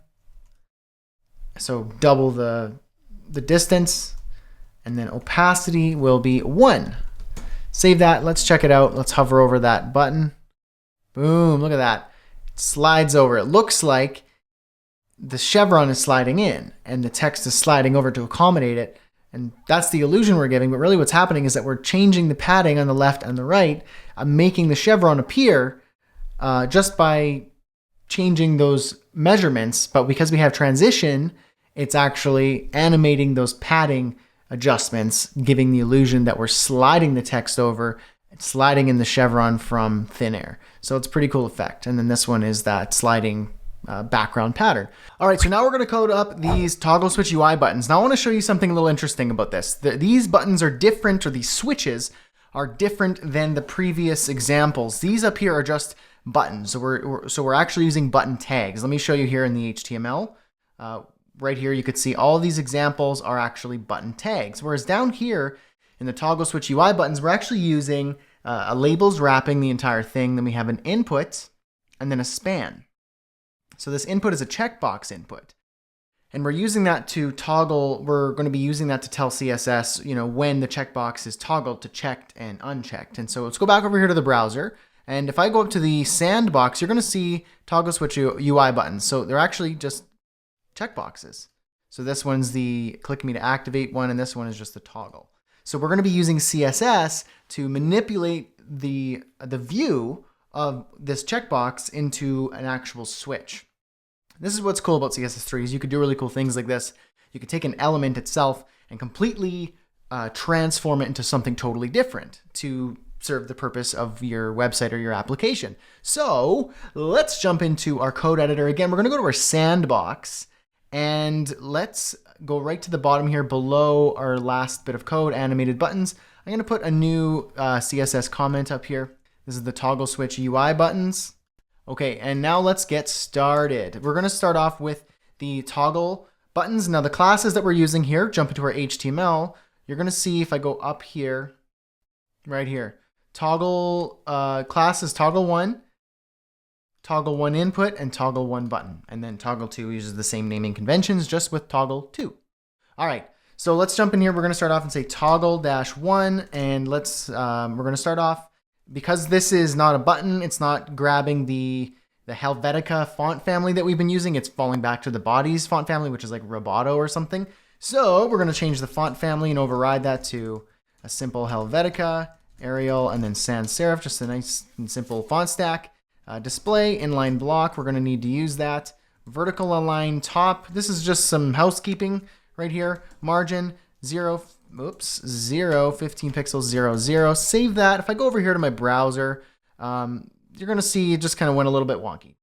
[SPEAKER 1] So double the distance, and then opacity will be 1. Save that. Let's check it out. Let's hover over that button. Boom, look at that. It slides over. It looks like the chevron is sliding in and the text is sliding over to accommodate it. And that's the illusion we're giving. But really what's happening is that we're changing the padding on the left and the right, making the chevron appear just by changing those measurements. But because we have transition, it's actually animating those padding adjustments, giving the illusion that we're sliding the text over, sliding in the chevron from thin air. So it's a pretty cool effect. And then this one is that sliding background pattern. All right, so now we're going to code up these toggle switch UI buttons. Now I want to show you something a little interesting about this. These buttons are different, or these switches are different than the previous examples. These up here are just buttons. So we're actually using button tags. Let me show you here in the HTML. Right here, you could see all these examples are actually button tags. Whereas down here in the toggle switch UI buttons, we're actually using a labels wrapping the entire thing. Then we have an input and then a span. So this input is a checkbox input. And we're using that to toggle, we're going to be using that to tell CSS, when the checkbox is toggled to checked and unchecked. And so let's go back over here to the browser. And if I go up to the sandbox, you're going to see toggle switch UI buttons. So they're actually just checkboxes. So this one's the click me to activate one, and this one is just the toggle. So we're going to be using CSS to manipulate the view of this checkbox into an actual switch. This is what's cool about CSS3 is you could do really cool things like this. You could take an element itself and completely transform it into something totally different to serve the purpose of your website or your application. So let's jump into our code editor. Again, we're going to go to our sandbox, and let's go right to the bottom here below our last bit of code, animated buttons. I'm going to put a new CSS comment up here. This is the toggle switch UI buttons. Okay, and now let's get started. We're going to start off with the toggle Buttons, now the classes that we're using here, jump into our HTML, you're going to see if I go up here, right here, toggle class is toggle1 input, and toggle1 button. And then toggle2 uses the same naming conventions, just with toggle2. All right, so let's jump in here. We're going to start off and say toggle-1, and we're going to start off, because this is not a button, it's not grabbing the Helvetica font family that we've been using. It's falling back to the bodies font family, which is like Roboto or something. So we're going to change the font family and override that to a simple Helvetica, Arial, and then sans serif, just a nice and simple font stack. Display, inline block, we're going to need to use that. Vertical align top, this is just some housekeeping right here. Margin, 15 pixels, 0, 0. Save that. If I go over here to my browser, you're going to see it just kind of went a little bit wonky.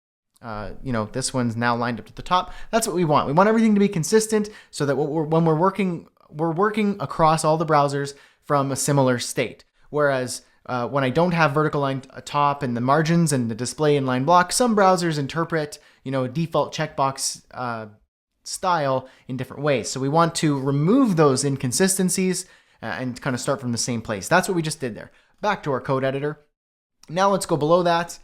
[SPEAKER 1] This one's now lined up to the top. That's what we want. We want everything to be consistent so that when we're working across all the browsers from a similar state. Whereas when I don't have vertical line top and the margins and the display inline block, some browsers interpret, a default checkbox style in different ways. So we want to remove those inconsistencies and kind of start from the same place. That's what we just did there. Back to our code editor. Now let's go below that.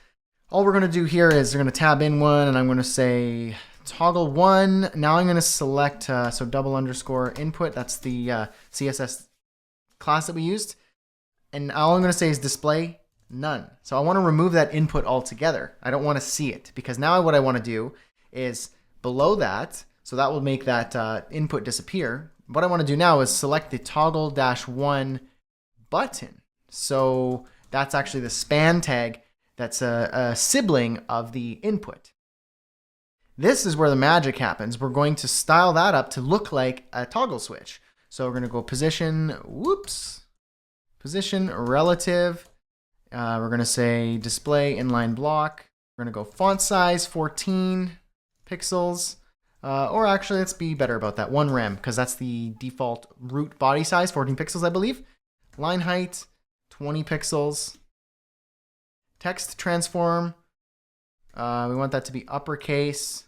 [SPEAKER 1] All we're going to do here is we're going to tab in one, and I'm going to say toggle1. Now I'm going to select, so double underscore input. That's the CSS class that we used. And all I'm going to say is display none. So I want to remove that input altogether. I don't want to see it, because now what I want to do is below that, so that will make that input disappear. What I want to do now is select the toggle-1 button. So that's actually the span tag that's a sibling of the input. This is where the magic happens. We're going to style that up to look like a toggle switch. So we're going to go position relative. We're going to say display inline block. We're going to go font size 14 pixels. Or actually, let's be better about that. 1 rem, because that's the default root body size, 14 pixels, I believe. Line height, 20 pixels. Text transform, we want that to be uppercase.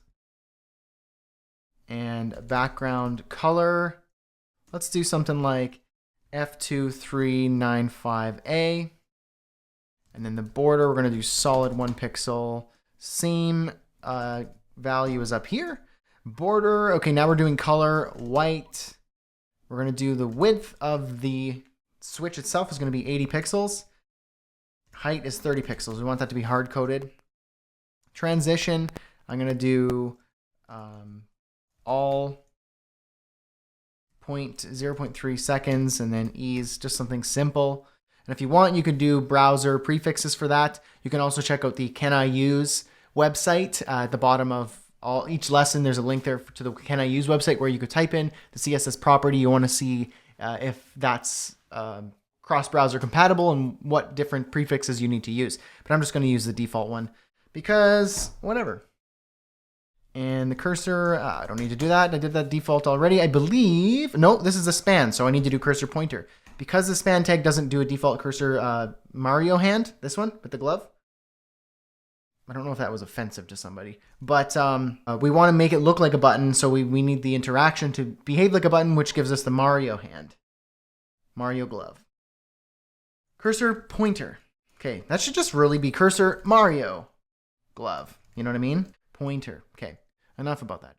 [SPEAKER 1] And background color, let's do something like F2395A. And then the border, we're going to do solid 1 pixel. Same value is up here. Border, okay, now we're doing color, white. We're going to do the width of the switch itself is going to be 80 pixels. Height is 30 pixels. We want that to be hard-coded. Transition, I'm going to do all 0.3 seconds, and then ease, just something simple. And if you want, you can do browser prefixes for that. You can also check out the Can I Use website. At the bottom of each lesson, there's a link there to the Can I Use website where you could type in the CSS property you want to see if that's cross-browser compatible and what different prefixes you need to use. But I'm just going to use the default one because whatever. And the cursor, I don't need to do that. I did that default already, I believe. No, this is a span, so I need to do cursor pointer. Because the span tag doesn't do a default cursor Mario hand, this one with the glove. I don't know if that was offensive to somebody. But we want to make it look like a button, so we need the interaction to behave like a button, which gives us the Mario hand. Mario glove. Cursor pointer. Okay, that should just really be cursor Mario glove. You know what I mean? Pointer. Okay, enough about that.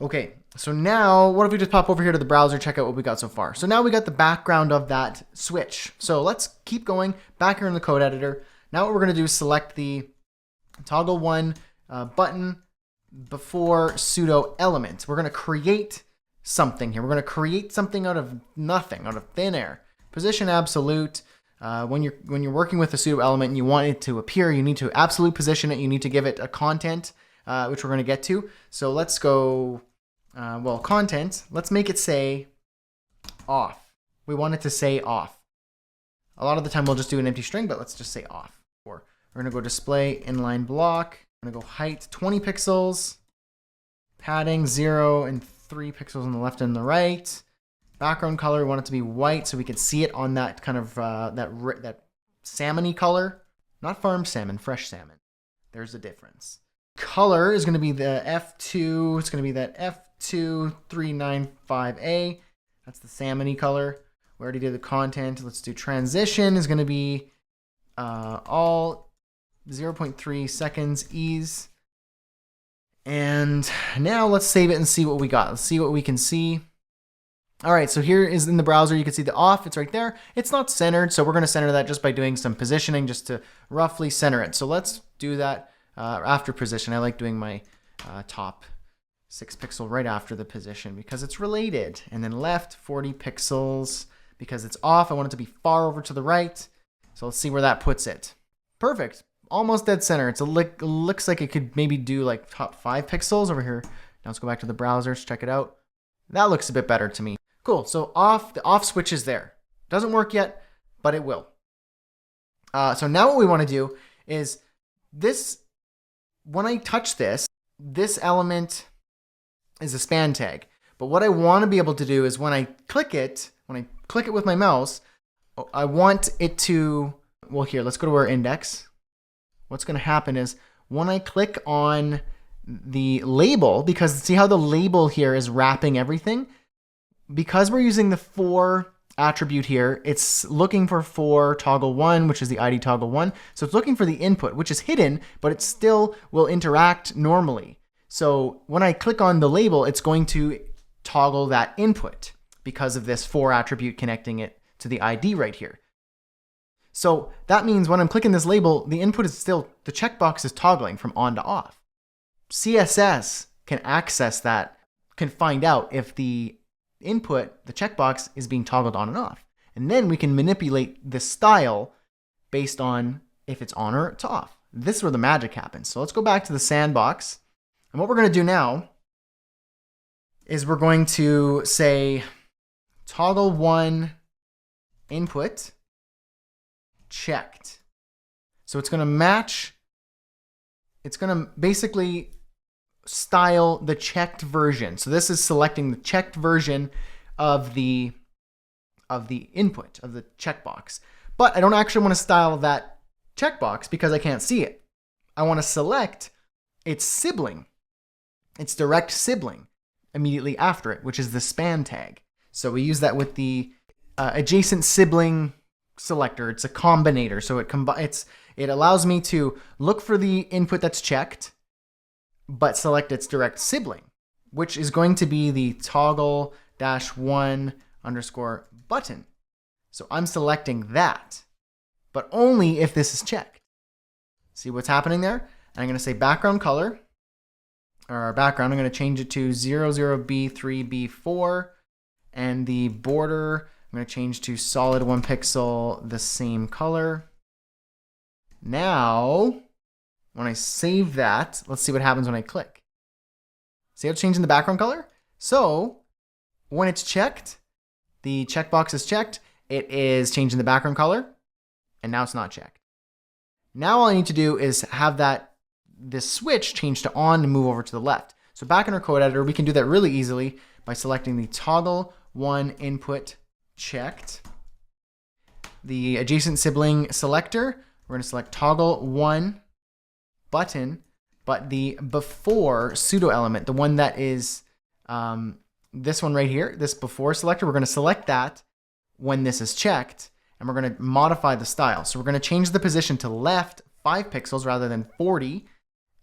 [SPEAKER 1] Okay, so now what if we just pop over here to the browser, check out what we got so far. So now we got the background of that switch. So let's keep going back here in the code editor. Now what we're going to do is select the toggle1 button before pseudo element. We're going to create something here. We're going to create something out of nothing, out of thin air. Position absolute. When you're working with a pseudo element and you want it to appear, you need to absolute position it. You need to give it a content, which we're going to get to. So let's go, content. Let's make it say off. We want it to say off. A lot of the time we'll just do an empty string, but let's just say off. Or we're going to go display inline block. I'm going to go height 20 pixels, padding 0 and 3 pixels on the left and the right. Background color, we want it to be white so we can see it on that kind of that salmon-y color. Not farmed salmon, fresh salmon. There's a difference. Color is going to be the F2. It's going to be that F2395A. That's the salmon-y color. We already did the content. Let's do transition is going to be all 0.3 seconds ease. And now let's save it and see what we got. Let's see what we can see. All right, so here is in the browser, you can see the off, it's right there. It's not centered, so we're gonna center that just by doing some positioning just to roughly center it. So let's do that after position. I like doing my top 6 pixel right after the position because it's related. And then left 40 pixels because it's off. I want it to be far over to the right. So let's see where that puts it. Perfect, almost dead center. It's looks like it could maybe do like top 5 pixels over here. Now let's go back to the browser, let's check it out. That looks a bit better to me. Cool, so the off switch is there. Doesn't work yet, but it will. So now what we want to do is this, when I touch this element is a span tag. But what I want to be able to do is when I click it with my mouse, I want it to, well here, let's go to our index. What's going to happen is when I click on the label, because see how the label here is wrapping everything? Because we're using the for attribute here, it's looking for toggle 1, which is the ID toggle 1. So it's looking for the input, which is hidden, but it still will interact normally. So when I click on the label, it's going to toggle that input because of this for attribute connecting it to the ID right here. So that means when I'm clicking this label, the input is still, the checkbox is toggling from on to off. CSS can access that, can find out if the input, the checkbox, is being toggled on and off. And then we can manipulate the style based on if it's on or it's off. This is where the magic happens. So let's go back to the sandbox. And what we're going to do now is we're going to say toggle 1 input checked. So it's going to match, it's going to basically style the checked version. So this is selecting the checked version of the input, of the checkbox. But I don't actually want to style that checkbox because I can't see it. I want to select its sibling, its direct sibling immediately after it, which is the span tag. So we use that with the adjacent sibling selector. It's a combinator. So it allows me to look for the input that's checked, but select its direct sibling, which is going to be the toggle-1 underscore button. So I'm selecting that, but only if this is checked. See what's happening there? And I'm going to say background color, or background, I'm going to change it to 00B3B4, and the border, I'm going to change to solid 1 pixel, the same color. Now, when I save that, let's see what happens when I click. See how it's changing the background color? So when it's checked, the checkbox is checked, it is changing the background color, and now it's not checked. Now all I need to do is have this switch change to on and move over to the left. So back in our code editor, we can do that really easily by selecting the toggle 1 input checked. The adjacent sibling selector, we're going to select toggle 1 button, but the before pseudo element, the one that is this one right here, this before selector, we're going to select that when this is checked, and we're going to modify the style. So we're going to change the position to left 5 pixels rather than 40,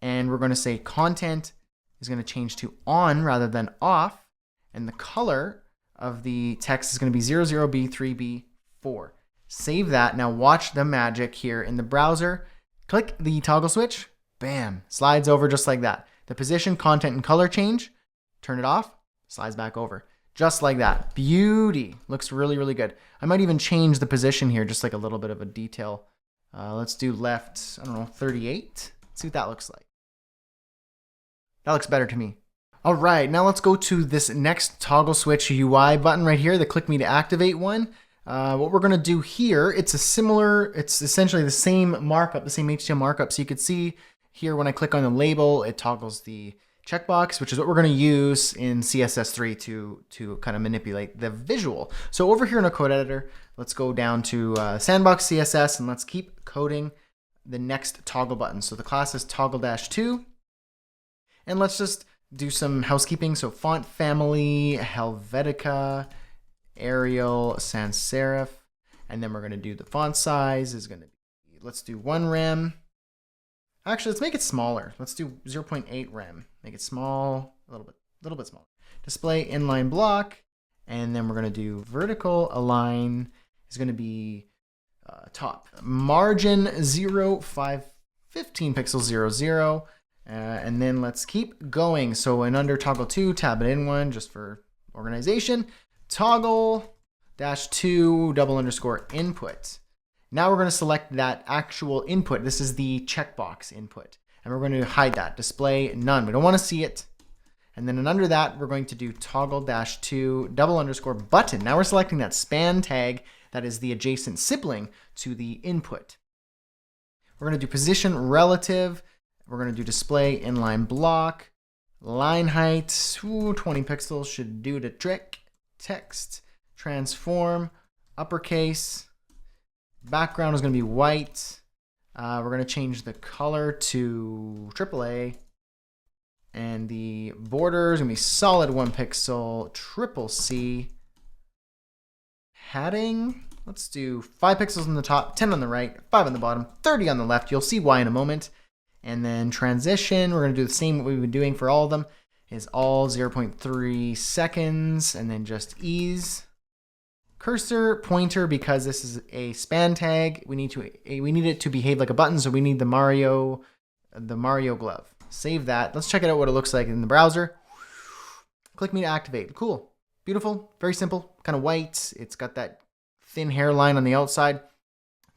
[SPEAKER 1] and we're going to say content is going to change to on rather than off, and the color of the text is going to be 00B3B4. Save that. Now watch the magic here in the browser. Click the toggle switch. Bam, slides over just like that. The position, content, and color change. Turn it off, slides back over. Just like that. Beauty. Looks really, really good. I might even change the position here, just like a little bit of a detail. Let's do left, 38. Let's see what that looks like. That looks better to me. All right, now let's go to this next toggle switch UI button right here, the click me to activate one. What we're going to do here, it's essentially the same markup, the same HTML markup. So you could see here when I click on the label, it toggles the checkbox, which is what we're going to use in CSS3 to kind of manipulate the visual. So over here in our code editor, let's go down to Sandbox CSS and let's keep coding the next toggle button. So the class is toggle-2, and let's just do some housekeeping. So font family, Helvetica, Arial, sans serif. And then we're going to do the font size is going to be, let's do 1 rem. Actually, let's make it smaller. Let's do 0.8 rem. Make it small, a little bit smaller. Display inline block. And then we're going to do vertical align is going to be top. Margin 0, 5, 15 pixels, 0, 0. And then let's keep going. So in under toggle 2, tab it in 1 just for organization. Toggle -2 double underscore input. Now we're going to select that actual input. This is the checkbox input. And we're going to hide that. Display none. We don't want to see it. And then under that, we're going to do toggle -2 double underscore button. Now we're selecting that span tag that is the adjacent sibling to the input. We're going to do position relative. We're going to do display inline block. Line height, 20 pixels should do the trick. Text, transform, uppercase. Background is going to be white. We're going to change the color to AAA. And the border is going to be solid 1 pixel, CCC. Padding, let's do 5 pixels on the top, 10 on the right, 5 on the bottom, 30 on the left. You'll see why in a moment. And then transition, we're going to do the same what we've been doing for all of them, is all 0.3 seconds, and then just ease. Cursor, pointer, because this is a span tag, we need it to behave like a button, so we need the Mario glove. Save that. Let's check it out what it looks like in the browser. Click me to activate. Cool. Beautiful. Very simple. Kind of white. It's got that thin hairline on the outside.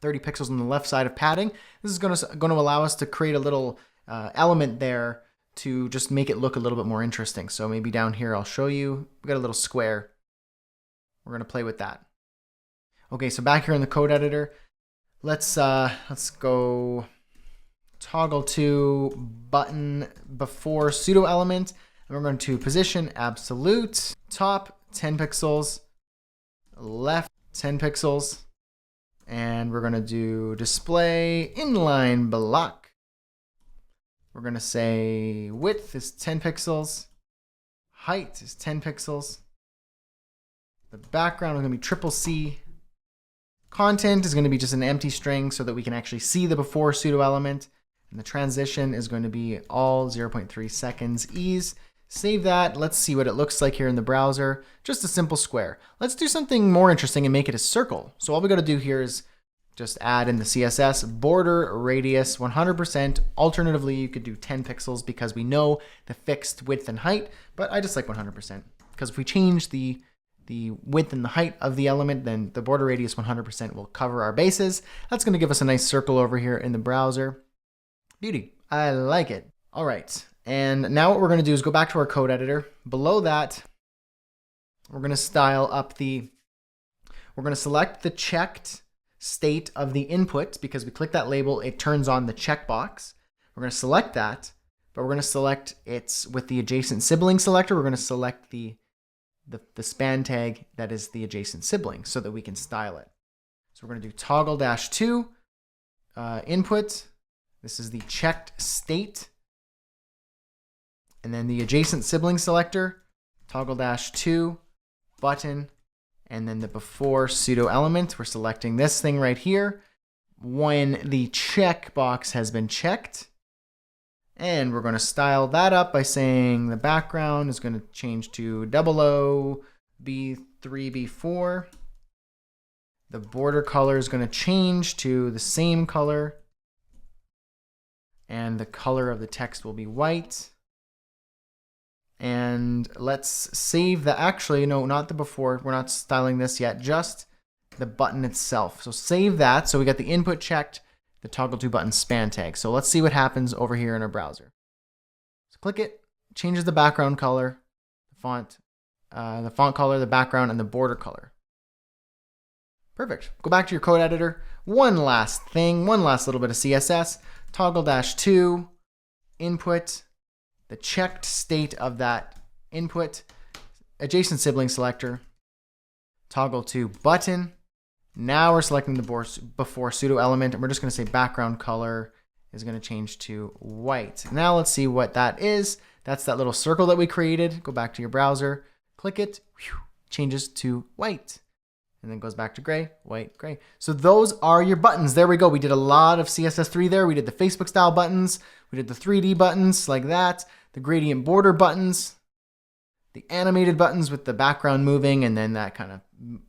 [SPEAKER 1] 30 pixels on the left side of padding. This is going to allow us to create a little element there to just make it look a little bit more interesting. So maybe down here I'll show you. We've got a little square. We're going to play with that. Okay, so back here in the code editor, let's go toggle to button before pseudo element, and we're going to position absolute, top 10 pixels, left 10 pixels, and we're going to do display inline block. We're going to say width is 10 pixels, height is 10 pixels, the background is going to be CCC, content is going to be just an empty string so that we can actually see the before pseudo element. And the transition is going to be all 0.3 seconds ease. Save that. Let's see what it looks like here in the browser. Just a simple square. Let's do something more interesting and make it a circle. So all we got to do here is just add in the CSS border radius 100%. Alternatively, you could do 10 pixels because we know the fixed width and height, but I just like 100% because if we change the width and the height of the element, then the border radius 100% will cover our bases. That's going to give us a nice circle over here in the browser. Beauty. I like it. All right. And now what we're going to do is go back to our code editor. Below that, we're going to style up we're going to select the checked state of the input because we click that label, it turns on the checkbox. We're going to select that, but we're going to select it with the adjacent sibling selector. We're going to select the span tag that is the adjacent sibling so that we can style it. So we're going to do toggle -2 input. This is the checked state. And then the adjacent sibling selector, toggle -2 button, and then the before pseudo element. We're selecting this thing right here when the checkbox has been checked. And we're going to style that up by saying the background is going to change to 00 B3 B4. The border color is going to change to the same color. And the color of the text will be white. And let's save the, actually, no, not the before. We're not styling this yet, just the button itself. So save that. So we got the input checked, the toggle to button span tag. So let's see what happens over here in our browser. So click it, changes the background color, the font color, the background, and the border color. Perfect. Go back to your code editor. One last thing, one last little bit of CSS. Toggle -2, input, the checked state of that input, adjacent sibling selector, toggle to button. Now we're selecting the before pseudo element, and we're just going to say background color is going to change to white. Now let's see what that is. That's that little circle that we created. Go back to your browser, click it, changes to white. And then goes back to gray, white, gray. So those are your buttons. There we go. We did a lot of CSS3 there. We did the Facebook style buttons. We did the 3D buttons like that. The gradient border buttons. The animated buttons with the background moving and then that kind of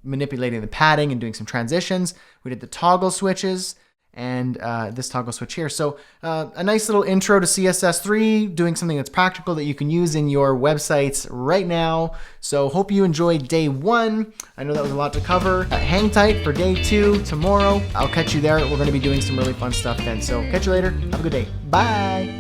[SPEAKER 1] manipulating the padding and doing some transitions. We did the toggle switches and this toggle switch here. So a nice little intro to CSS3, doing something that's practical that you can use in your websites right now. So hope you enjoyed day 1. I know that was a lot to cover. Hang tight for day 2 tomorrow. I'll catch you there. We're going to be doing some really fun stuff then. So catch you later. Have a good day. Bye.